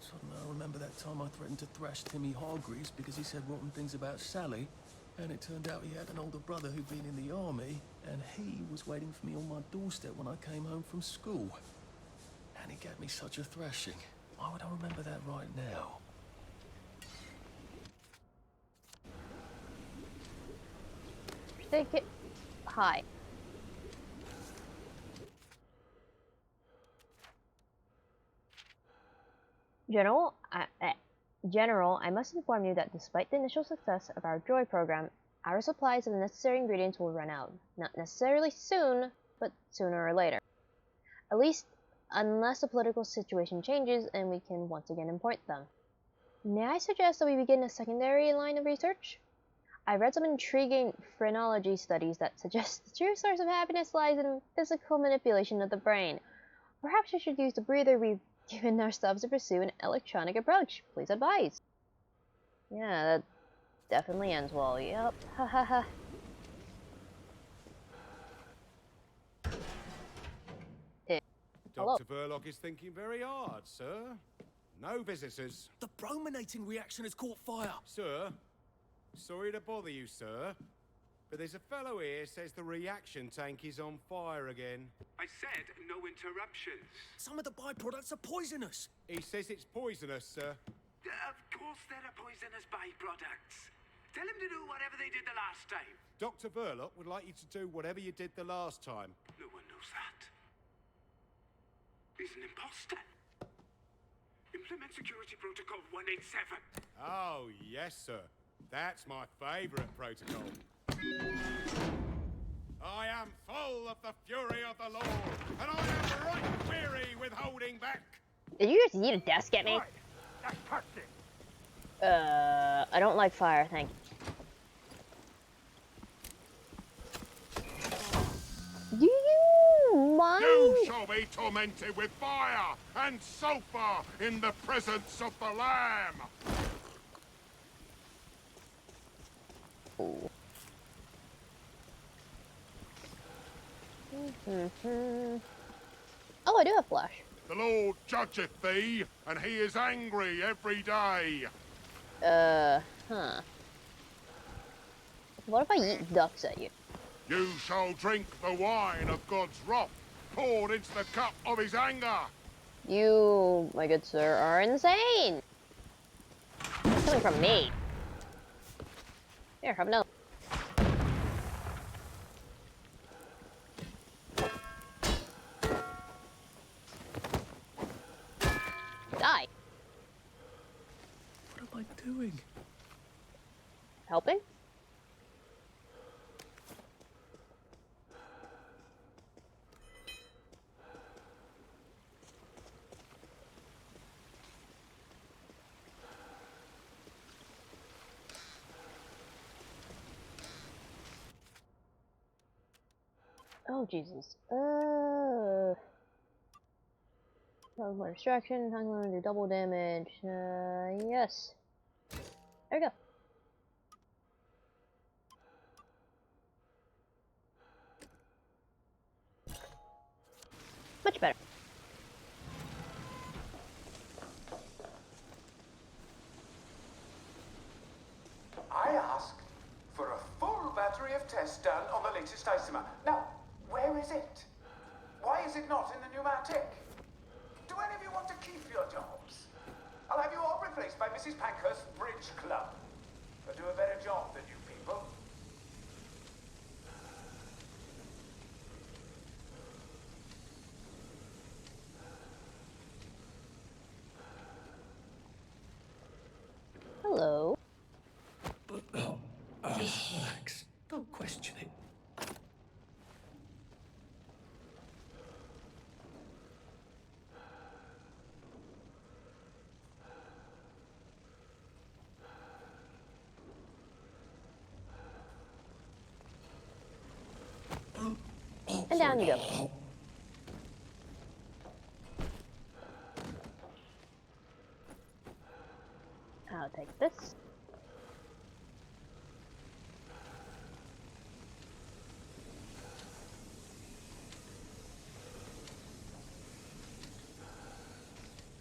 Suddenly I remember that time I threatened to thrash Timmy Hargreaves because he said rotten things about Sally, and it turned out he had an older brother who'd been in the army, and he was waiting for me on my doorstep when I came home from school. And he gave me such a thrashing. Why would I remember that right now? Take it. Hi. General, I must inform you that despite the initial success of our Joy program, our supplies of the necessary ingredients will run out. Not necessarily soon, but sooner or later. At least, unless the political situation changes and we can once again import them. May I suggest that we begin a secondary line of research? I read some intriguing phrenology studies that suggest the true source of happiness lies in physical manipulation of the brain. Perhaps we should use the breather we've given ourselves to pursue an electronic approach. Please advise. Yeah, that definitely ends well. Yep. Ha ha ha. Hello. Dr. Verloc is thinking very hard, sir. No visitors. The brominating reaction has caught fire. Sir, sorry to bother you, sir, but there's a fellow here says the reaction tank is on fire again. I said no interruptions. Some of the byproducts are poisonous. He says it's poisonous, sir. Of course there are poisonous byproducts. Tell him to do whatever they did the last time. Dr. Verloc would like you to do whatever you did the last time. No one knows that. He's an imposter. Implement Security Protocol 187. Oh, yes, sir. That's my favourite protocol. I am full of the fury of the Lord, and I am right weary with holding back. Did you just yeet a desk at me? Right, that's perfect. I don't like fire, thank you. Do you mind? You shall be tormented with fire and sulphur in the presence of the Lamb. Oh. Oh, I do have flash. The Lord judgeth thee, and he is angry every day. Huh. What if I eat ducks at you? You shall drink the wine of God's wrath, poured into the cup of his anger. You, my good sir, are insane. It's coming from me. Here, have another. Die. What am I doing? Helping? Oh, Jesus. More distraction, I'm going to do double damage. Yes. There we go. Much better. I asked for a full battery of tests done on the latest isomer. Now, where is it? Why is it not in the pneumatic? Do any of you want to keep your jobs? I'll have you all replaced by Mrs. Pankhurst's Bridge Club. They'll do a better job than you people. Hello. Just relax. Don't question it. And down you go. I'll take this.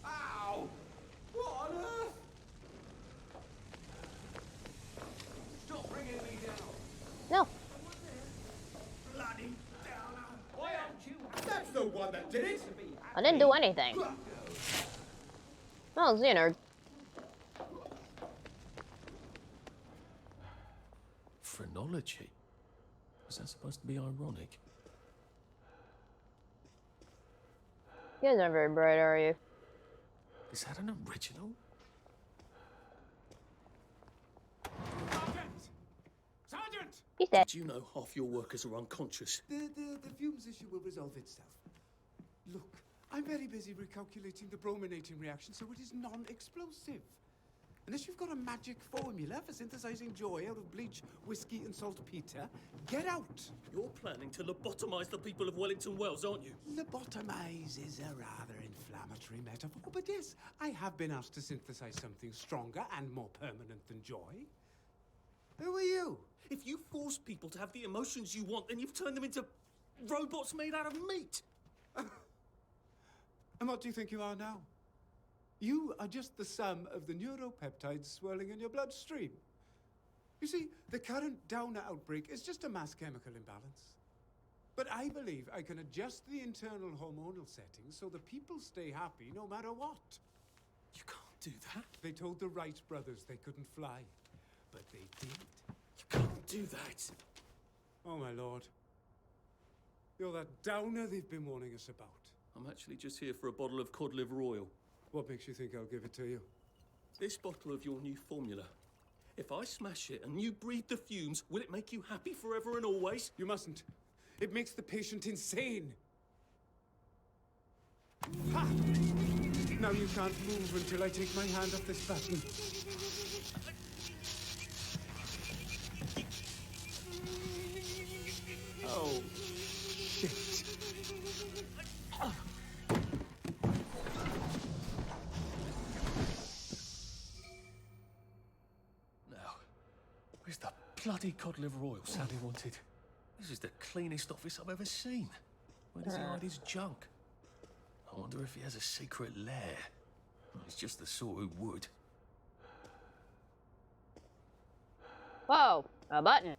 Ow! What on earth? Stop bringing me down. No. Bloody downer. Why aren't you? That's the one that did it. I didn't do anything. Oh, Xehanort. Phrenology? Is that supposed to be ironic? You guys aren't very bright, are you? Is that an original? Sergeant! He's dead. Did you know half your workers are unconscious? The fumes issue will resolve itself. Look, I'm very busy recalculating the brominating reaction so it is non-explosive. Unless you've got a magic formula for synthesizing joy out of bleach, whiskey, and saltpeter, get out! You're planning to lobotomize the people of Wellington Wells, aren't you? Lobotomize is a rather inflammatory metaphor, but yes, I have been asked to synthesize something stronger and more permanent than joy. Who are you? If you force people to have the emotions you want, then you've turned them into robots made out of meat. And what do you think you are now? You are just the sum of the neuropeptides swirling in your bloodstream. You see, the current Downer outbreak is just a mass chemical imbalance. But I believe I can adjust the internal hormonal settings so the people stay happy no matter what. You can't do that. They told the Wright brothers they couldn't fly, but they did. You can't do that. Oh, my lord. You're that Downer they've been warning us about. I'm actually just here for a bottle of cod liver oil. What makes you think I'll give it to you? This bottle of your new formula. If I smash it and you breathe the fumes, will it make you happy forever and always? You mustn't. It makes the patient insane. Ha! Now you can't move until I take my hand off this button. Oh, shit. Now, where's the bloody cod liver oil Sally wanted? This is the cleanest office I've ever seen. Where does he hide his junk? I wonder if he has a secret lair. He's just the sort who would. Whoa, a button.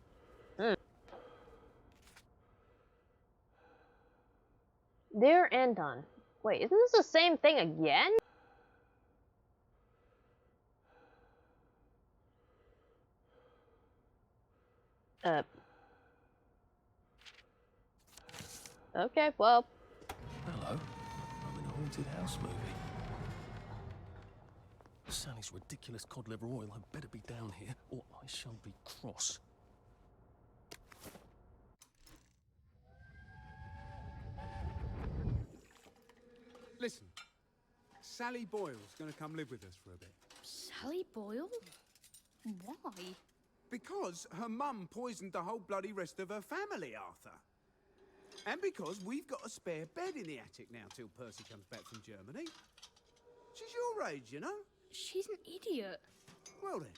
Dear Anton. Wait, isn't this the same thing again? Okay, well. Hello. I'm in a haunted house movie. Sally's ridiculous cod liver oil had better be down here, or I shall be cross. Listen, Sally Boyle's gonna come live with us for a bit. Sally Boyle? Why? Because her mum poisoned the whole bloody rest of her family, Arthur. And because we've got a spare bed in the attic now till Percy comes back from Germany. She's your age, you know? She's an idiot. Well then,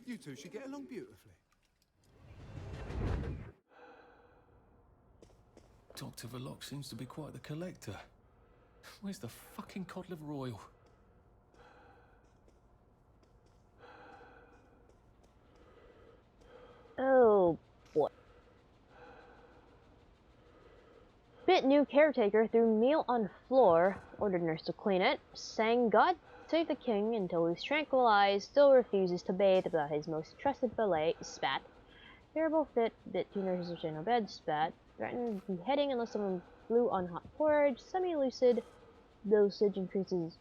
you two should get along beautifully. Dr. Verloc seems to be quite the collector. Where's the fucking cod liver oil? Oh, boy. Bit new caretaker threw meal on floor, ordered nurse to clean it, sang God Save the King until he's tranquilized, still refuses to bathe without his most trusted valet, spat. Terrible fit, bit two nurses in a bed, spat. Threatened beheading unless someone blew on hot porridge, semi-lucid, dosage increases.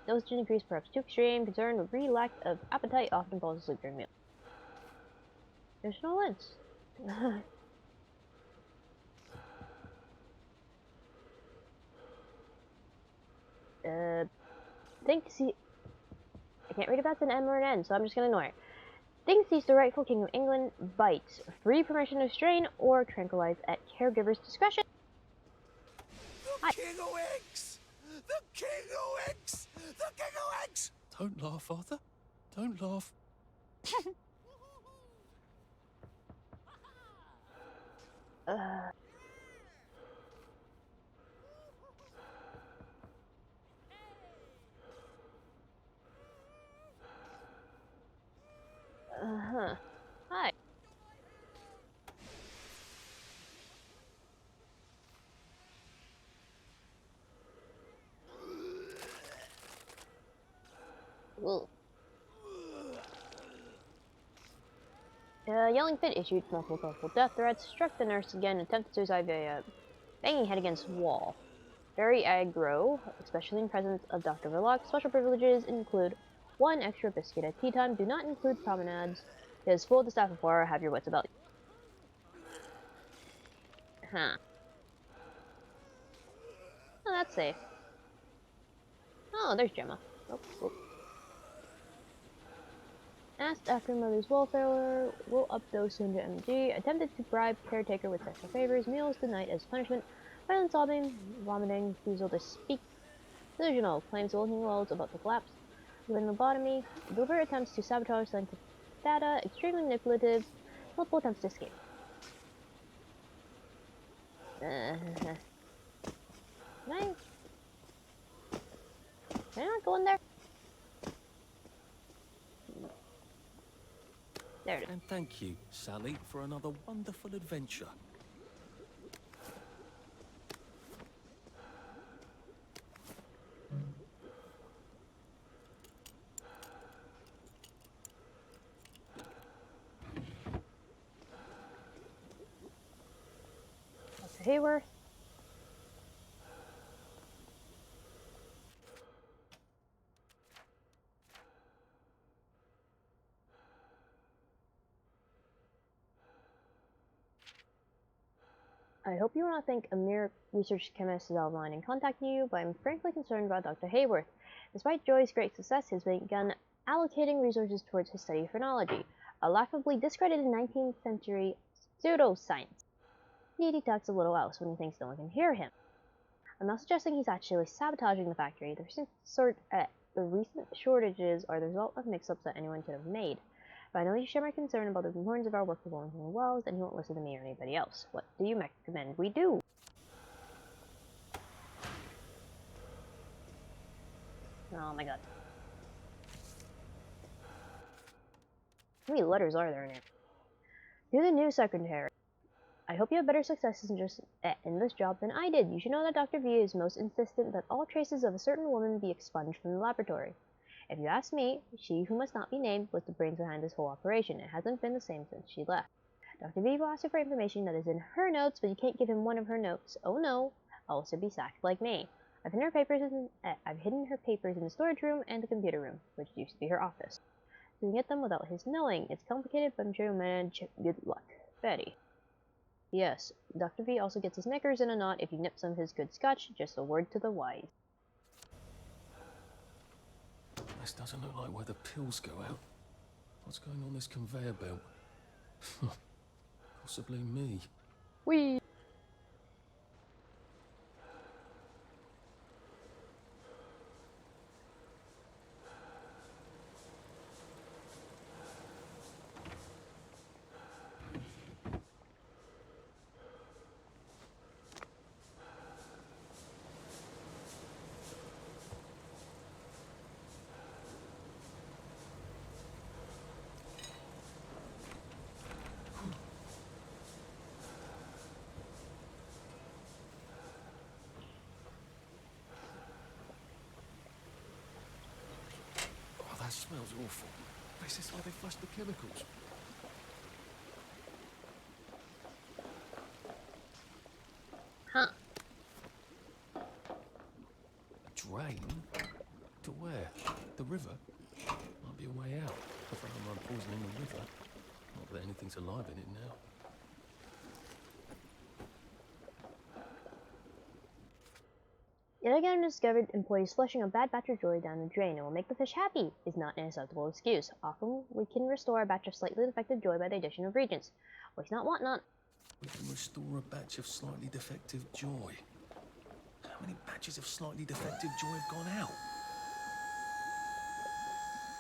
Dosage increase perhaps too extreme, concerned with lack of appetite, often falls asleep during meal. There's no lens. Thinks he... I can't read if that's an M or an N, so I'm just gonna ignore it. Thinks he's the rightful king of England, bites. Free permission to strain or tranquilize at caregiver's discretion. The King of X! The King of X! The King of X! Don't laugh, Arthur. Don't laugh. Hi. Ooh. Yelling fit issued multiple death threats, struck the nurse again, attempted suicide via banging head against wall. Very aggro, especially in presence of Dr. Verloc. Special privileges include 1 extra biscuit at tea time, do not include promenades. It is full of the staff of horror, have your wits about you. Huh. Oh, that's safe. Oh, there's Gemma. Oh, oh. Asked after mother's welfare, will updose soon to MG. Attempted to bribe caretaker with special favors. Meals denied as punishment. Violent sobbing, vomiting, refusal to speak. Delusional. Claims walking worlds about to collapse. Within lobotomy. Deliberate attempts to sabotage scientific data. Extremely manipulative. Multiple attempts to escape. Can I go in there? There it is. And thank you, Sally, for another wonderful adventure. Dr. Hayworth. I hope you will not think a mere research chemist is out of line in contacting you, but I'm frankly concerned about Dr. Hayworth. Despite Joy's great success, he has begun allocating resources towards his study of phrenology, a laughably discredited 19th century pseudoscience. He talks a little else when he thinks no one can hear him. I'm not suggesting he's actually sabotaging the factory. The recent shortages are the result of mix-ups that anyone could have made. But I know you share my concern about the importance of our work performing well, and he won't listen to me or anybody else. What do you recommend we do? Oh my god. How many letters are there in it? You're the new secretary. I hope you have better successes in this job than I did. You should know that Dr. V is most insistent that all traces of a certain woman be expunged from the laboratory. If you ask me, she who must not be named was the brains behind this whole operation. It hasn't been the same since she left. Dr. V will ask you for information that is in her notes, but you can't give him one of her notes. Oh no, I'll also be sacked like me. I've hidden her papers in the storage room and the computer room, which used to be her office. You can get them without his knowing. It's complicated, but I'm sure you'll manage. Good luck. Betty. Yes, Dr. V also gets his knickers in a knot if you nip some of his good scotch. Just a word to the wise. This doesn't look like where the pills go out. What's going on this conveyor belt? Possibly me. Whee! That smells awful. This is where they flush the chemicals. Huh. A drain? To where? The river? Might be a way out. If I'm poisoning the river. Not that anything's alive in it now. Yet again, discovered employees flushing a bad batch of joy down the drain and will make the fish happy is not an acceptable excuse. Often, we can restore a batch of slightly defective joy by the addition of reagents. Waste not, want not. We can restore a batch of slightly defective joy. How many batches of slightly defective joy have gone out?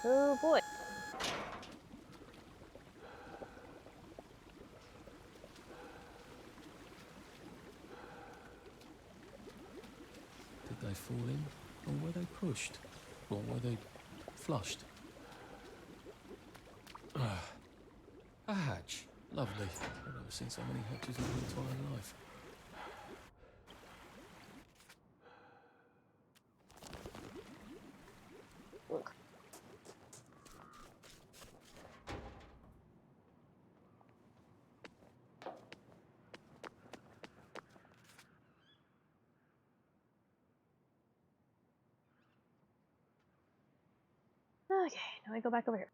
Oh boy. Did they fall in? Or were they pushed? Or were they flushed? A hatch. Lovely. I've never seen so many hatches in my entire life. Look. Okay, now I go back over here.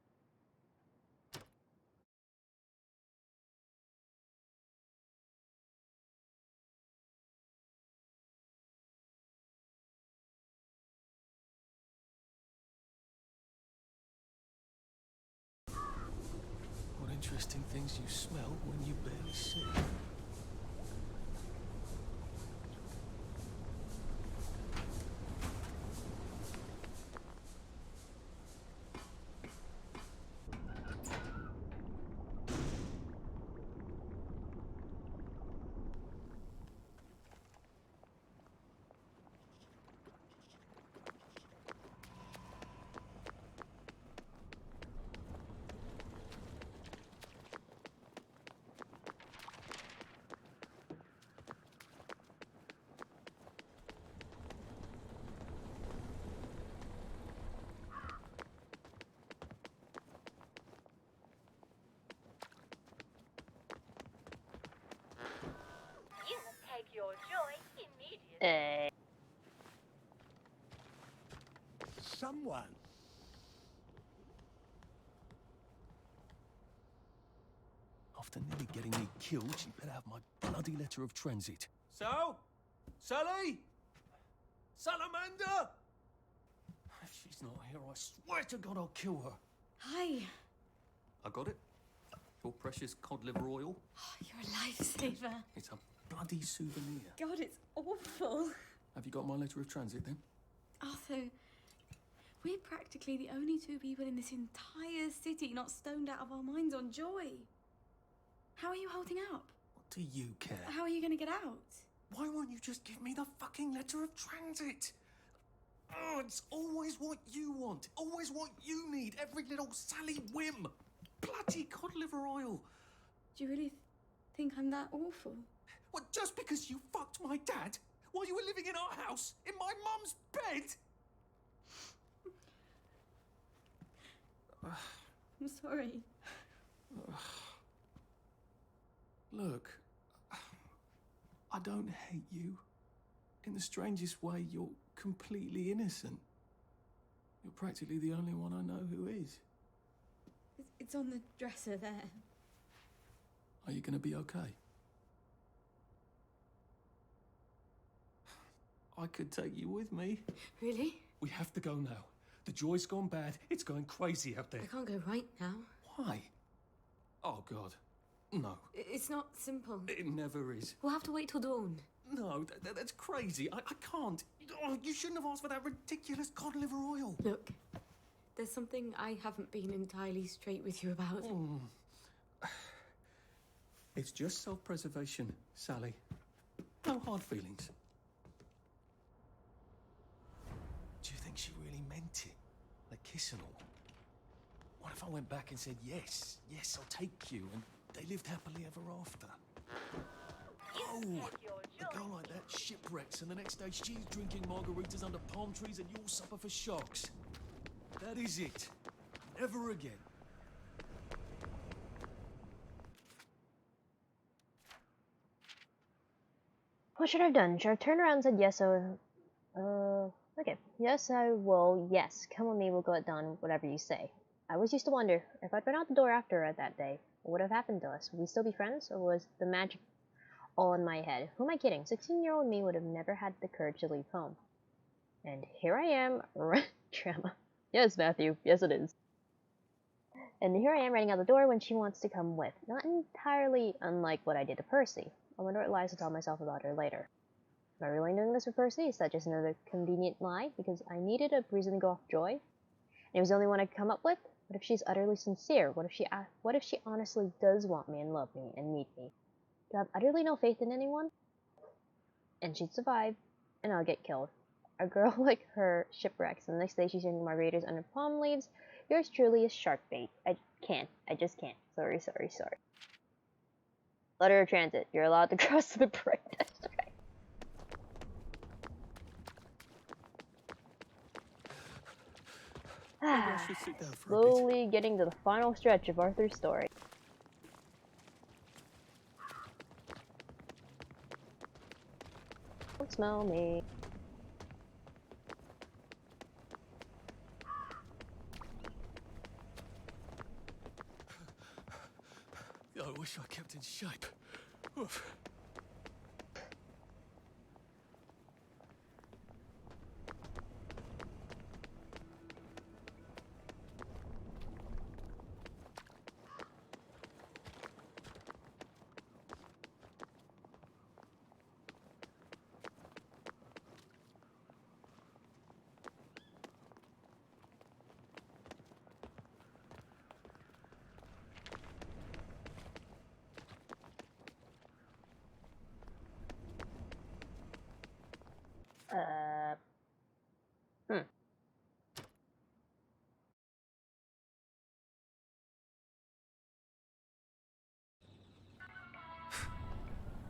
What interesting things you smell when you barely see. someone. After nearly getting me killed, she better have my bloody letter of transit. So? Sally? Salamander? If she's not here, I swear to God I'll kill her. Hi. I got it. Your precious cod liver oil. You're a lifesaver. It's a bloody souvenir. God, it's awful. Have you got my letter of transit then? Arthur, we're practically the only two people in this entire city not stoned out of our minds on joy. How are you holding up? What do you care? How are you going to get out? Why won't you just give me the fucking letter of transit? Oh, it's always what you want. Always what you need. Every little Sally whim. Bloody cod liver oil. Do you really think I'm that awful? What, just because you fucked my dad while you were living in our house, in my mum's bed? I'm sorry. Look, I don't hate you. In the strangest way, you're completely innocent. You're practically the only one I know who is. It's on the dresser there. Are you gonna be okay? I could take you with me. Really? We have to go now. The joy's gone bad. It's going crazy out there. I can't go right now. Why? Oh, God. No. It's not simple. It never is. We'll have to wait till dawn. No, that's crazy. I can't. Oh, you shouldn't have asked for that ridiculous cod liver oil. Look, there's something I haven't been entirely straight with you about. It's just self-preservation, Sally. No hard feelings. Do you think she really meant it? The kiss and all? What if I went back and said, yes, I'll take you, and they lived happily ever after? Oh, a girl like that shipwrecks, and the next day she's drinking margaritas under palm trees and you'll suffer for sharks. That is it. Never again. What should I have done? Should I have turned around and said yes, okay. Yes, I will. Yes, come with me, we'll go at dawn, whatever you say. I always used to wonder, if I'd run out the door after her that day, what would have happened to us? Would we still be friends, or was the magic all in my head? Who am I kidding? 16-year-old me would have never had the courage to leave home. And here I am, drama. Yes, Matthew, yes it is. And here I am running out the door when she wants to come with. Not entirely unlike what I did to Percy. I wonder what lies to tell myself about her later. Am I really doing this for Percy? Is that just another convenient lie? Because I needed a reason to go off Joy? And it was the only one I could come up with? What if she's utterly sincere? What if she honestly does want me and love me and need me? Do I have utterly no faith in anyone? And she'd survive, and I'll get killed. A girl like her shipwrecks, and the next day she's drinking margaritas under palm leaves. Yours truly is shark bait. I just can't. Sorry. Letter of transit. You're allowed to cross the bridge. That's right. Slowly getting to the final stretch of Arthur's story. Don't smell me. I wish I kept in shape. Oof.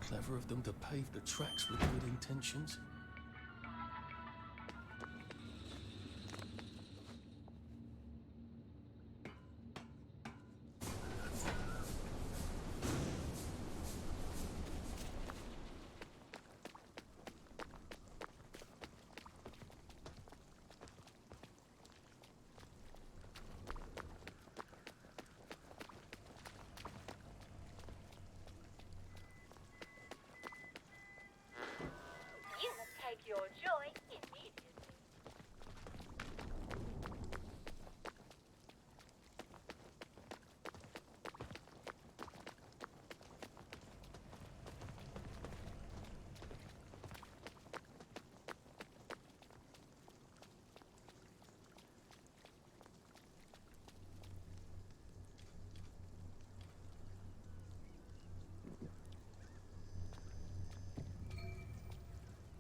Clever of them to pave the tracks with good intentions. your joy immediately.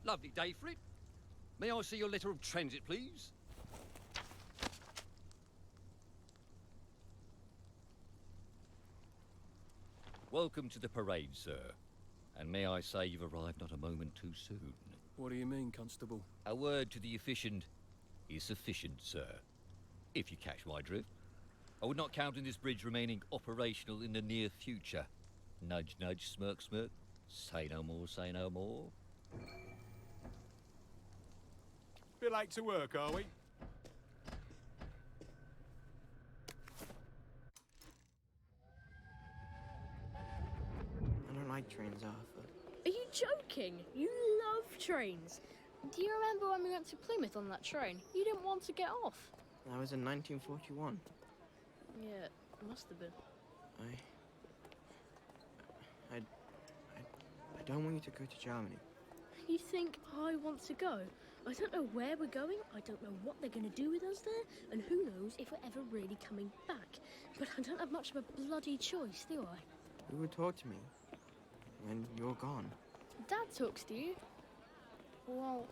Lovely day for it. May I see your letter of transit, please? Welcome to the parade, sir. And may I say you've arrived not a moment too soon. What do you mean, Constable? A word to the efficient is sufficient, sir. If you catch my drift. I would not count on this bridge remaining operational in the near future. Nudge, nudge, smirk, smirk. Say no more, say no more. Bit late to work, are we? I don't like trains, Arthur. Are you joking? You love trains. Do you remember when we went to Plymouth on that train? You didn't want to get off. That was in 1941. Yeah, it must have been. I don't want you to go to Germany. You think I want to go? I don't know where we're going, I don't know what they're going to do with us there, and who knows if we're ever really coming back. But I don't have much of a bloody choice, do I? Who would talk to me when you're gone? Dad talks to you. Well,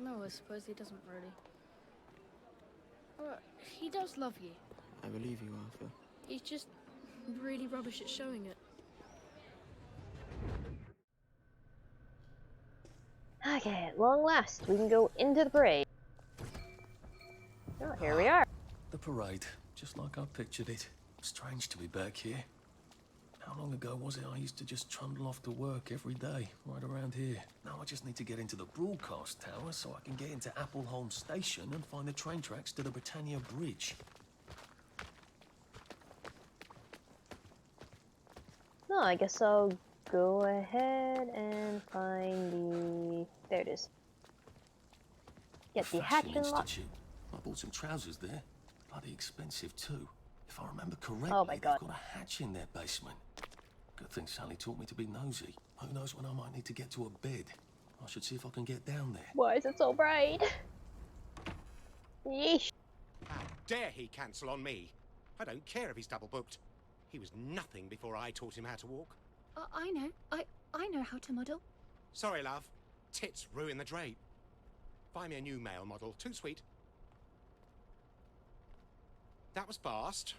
no, I suppose he doesn't really. But he does love you. I believe you, Arthur. He's just really rubbish at showing it. Okay, at long last, we can go into the parade. Oh, here we are. The parade, just like I pictured it. Strange to be back here. How long ago was it I used to just trundle off to work every day, right around here? Now I just need to get into the broadcast tower so I can get into Appleholm Station and find the train tracks to the Britannia Bridge. No, I guess I'll go ahead and find the... There it is. Get the Fashion hatch unlocked. Institute. I bought some trousers there. Bloody expensive too. If I remember correctly, Oh my God. they've got a hatch in their basement. Good thing Sally taught me to be nosy. Who knows when I might need to get to a bed. I should see if I can get down there. Why is it so bright? Yeesh. How dare he cancel on me? I don't care if he's double booked. He was nothing before I taught him how to walk. I know. I know how to model. Sorry, love. Tits ruin the drape. Find me a new male model. Too sweet. That was fast.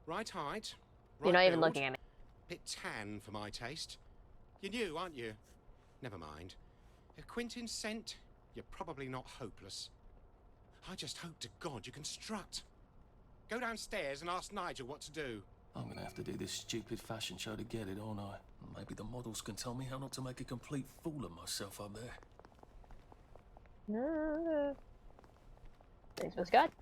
Right height. Right You're not even build. looking at me. Bit tan for my taste. You're new, aren't you? Never mind. If Quentin's sent, you're probably not hopeless. I just hope to God you can strut. Go downstairs and ask Nigel what to do. I'm gonna have to do this stupid fashion show to get it, aren't I? Maybe the models can tell me how not to make a complete fool of myself up there. Thanks for Scott.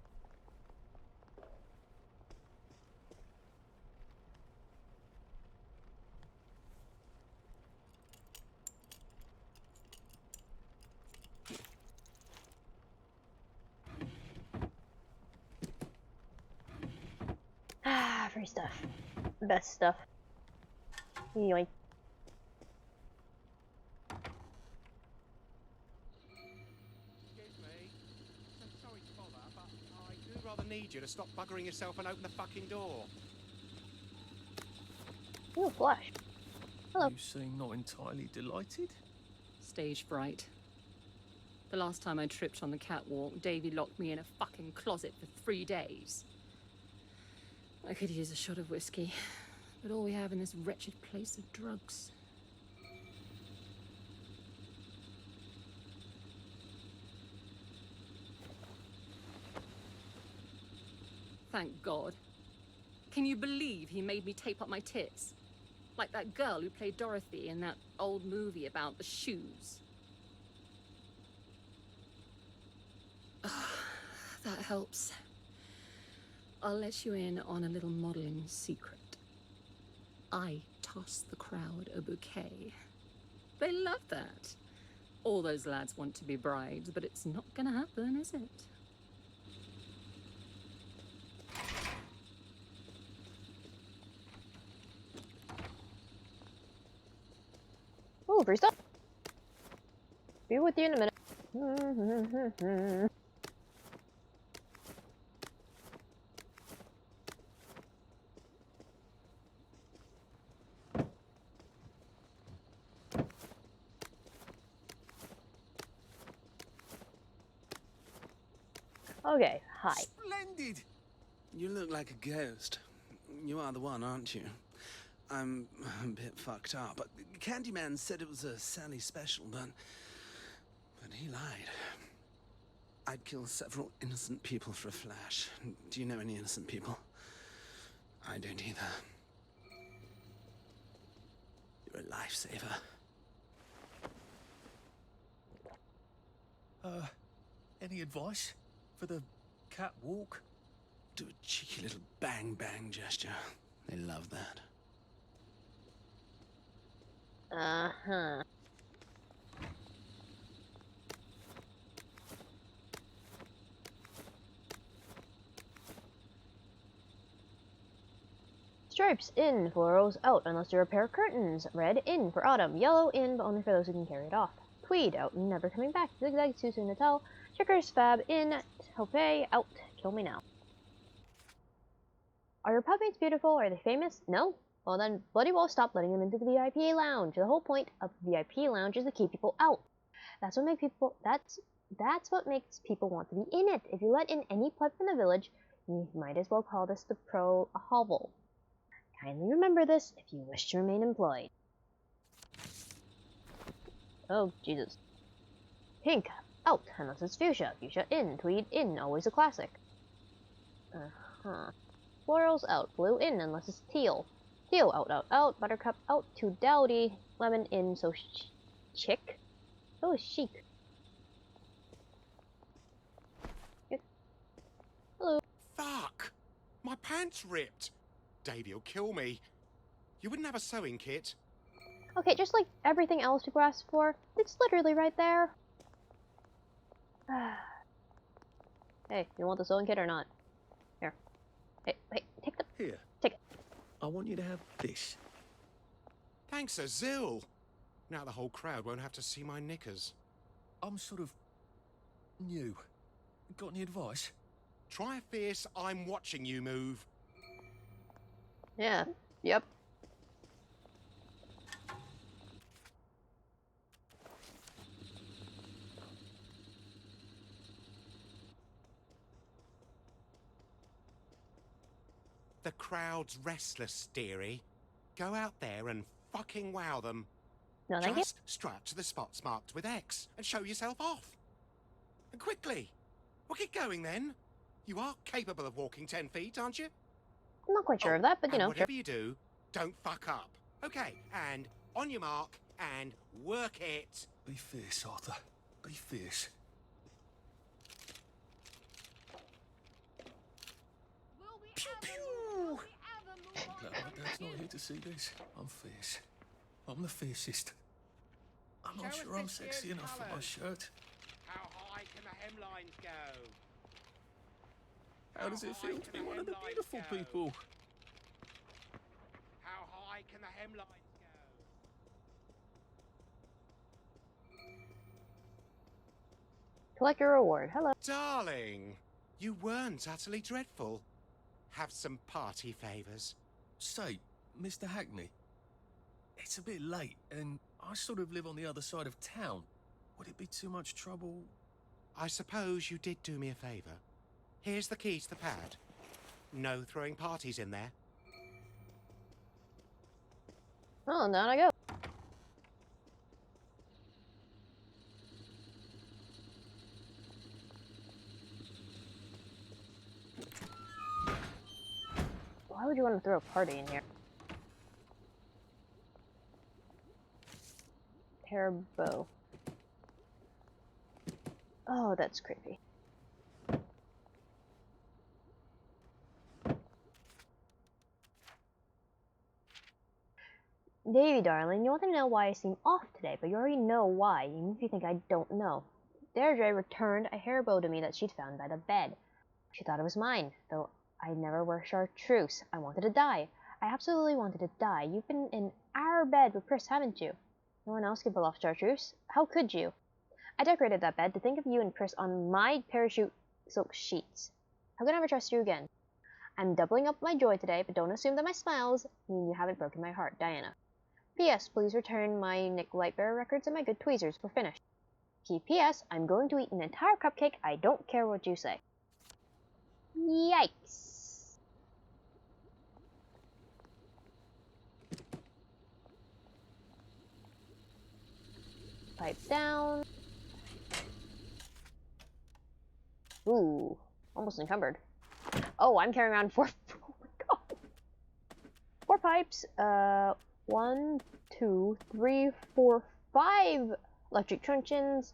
Ah, free stuff. Best stuff. Yoink. Excuse me. I'm sorry to bother, but I do rather need you to stop buggering yourself and open the fucking door. Ooh, flash. Hello. You seem not entirely delighted. Stage fright. The last time I tripped on the catwalk, Davy locked me in a fucking closet for 3 days. I could use a shot of whiskey, but all we have in this wretched place are drugs. Thank God. Can you believe he made me tape up my tits? Like that girl who played Dorothy in that old movie about the shoes. That helps. I'll let you in on a little modeling secret. I toss the crowd a bouquet. They love that. All those lads want to be brides, but it's not gonna happen, is it? Oh, free stuff. Be with you in a minute. Okay, hi. Splendid! You look like a ghost. You are the one, aren't you? I'm a bit fucked up. Candyman said it was a Sally special, but he lied. I'd kill several innocent people for a flash. Do you know any innocent people? I don't either. You're a lifesaver. Any advice for the catwalk? Do a cheeky little bang-bang gesture. They love that. Uh-huh. Stripes in, florals out unless you repair curtains. Red in for autumn, yellow in but only for those who can carry it off. Tweed out and never coming back. Zigzag too soon to tell. Checkers fab in, Taupe out. Kill me now. Are your puppies beautiful? Are they famous? No? Well then, bloody well stop letting them into the VIP lounge. The whole point of the VIP lounge is to keep people out. That's what makes what makes people want to be in it. If you let in any pleb from the village, you might as well call this the pro hovel. Kindly remember this if you wish to remain employed. Oh, Jesus. Pink, out, unless it's fuchsia. Fuchsia in, tweed in, always a classic. Uh-huh. Florals out, blue in, unless it's teal. Teal out, out, out, buttercup out, too dowdy. Lemon in, so chic. Oh, chic. Yep. Hello. Fuck! My pants ripped! Davy'll kill me. You wouldn't have a sewing kit? Okay, just like everything else people ask for, it's literally right there. Hey, you want the sewing kit or not? Here. Hey, take the... Here. Take it. I want you to have this. Thanks a zill. Now the whole crowd won't have to see my knickers. I'm sort of new. Got any advice? Try a fierce I'm watching you move. Yeah, yep. The crowd's restless, dearie. Go out there and fucking wow them. No, thank you. Just strut to the spots marked with X and show yourself off. And quickly. Well, get going then. You are capable of walking 10 feet, aren't you? I'm not quite sure of that, but you know. Whatever you do, don't fuck up. Okay, and on your mark, and work it. Be fierce, Arthur. Be fierce. Pew pew! Glad my dad's not here to see this. I'm fierce. I'm the fiercest. I'm not sure I'm sexy enough for my shirt. How high can the hemlines go? How does it feel to be one of the beautiful people? How high can the hemlines go? Collect your reward. Hello. Darling, you weren't utterly dreadful. Have some party favors. Say, Mr. Hackney, it's a bit late, and I sort of live on the other side of town. Would it be too much trouble? I suppose you did do me a favor. Here's the key to the pad. No throwing parties in there. Oh, down I go. Why would you want to throw a party in here? Hair bow. Oh, that's creepy. Davy, darling, you want to know why I seem off today, but you already know why, even if you think I don't know. Deirdre returned a hair bow to me that she'd found by the bed. She thought it was mine, though I never wore chartreuse. I wanted to die. I absolutely wanted to die. You've been in our bed with Chris, haven't you? No one else can pull off chartreuse. How could you? I decorated that bed to think of you and Chris on my parachute silk sheets. How can I ever trust you again? I'm doubling up my joy today, but don't assume that my smiles mean you haven't broken my heart, Diana. P.S. Please return my Nick Lightbearer records and my good tweezers. We're finished. P.S. I'm going to eat an entire cupcake. I don't care what you say. Yikes. Pipe down. Ooh, almost encumbered. Oh, I'm carrying around 4. Oh my god. 4 pipes. 1, 2, 3, 4, 5 electric truncheons.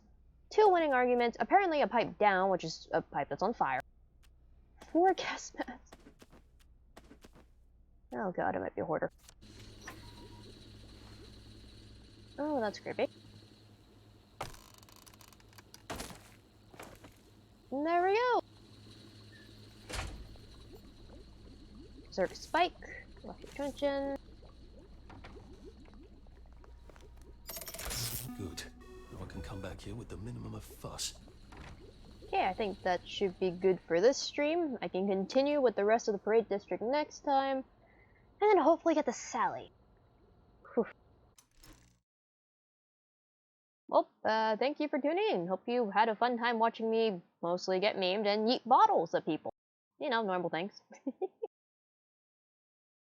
2 winning arguments. Apparently a pipe down, which is a pipe that's on fire. 4 gas masks. Oh god, it might be a hoarder. Oh, that's creepy. And there we go. Zerk spike, electric truncheon. Good. Now I can come back here with the minimum of fuss. Okay, I think that should be good for this stream. I can continue with the rest of the parade district next time, and then hopefully get to Sally. Whew. Well, thank you for tuning in. Hope you had a fun time watching me mostly get memed and yeet bottles at people. You know, normal things.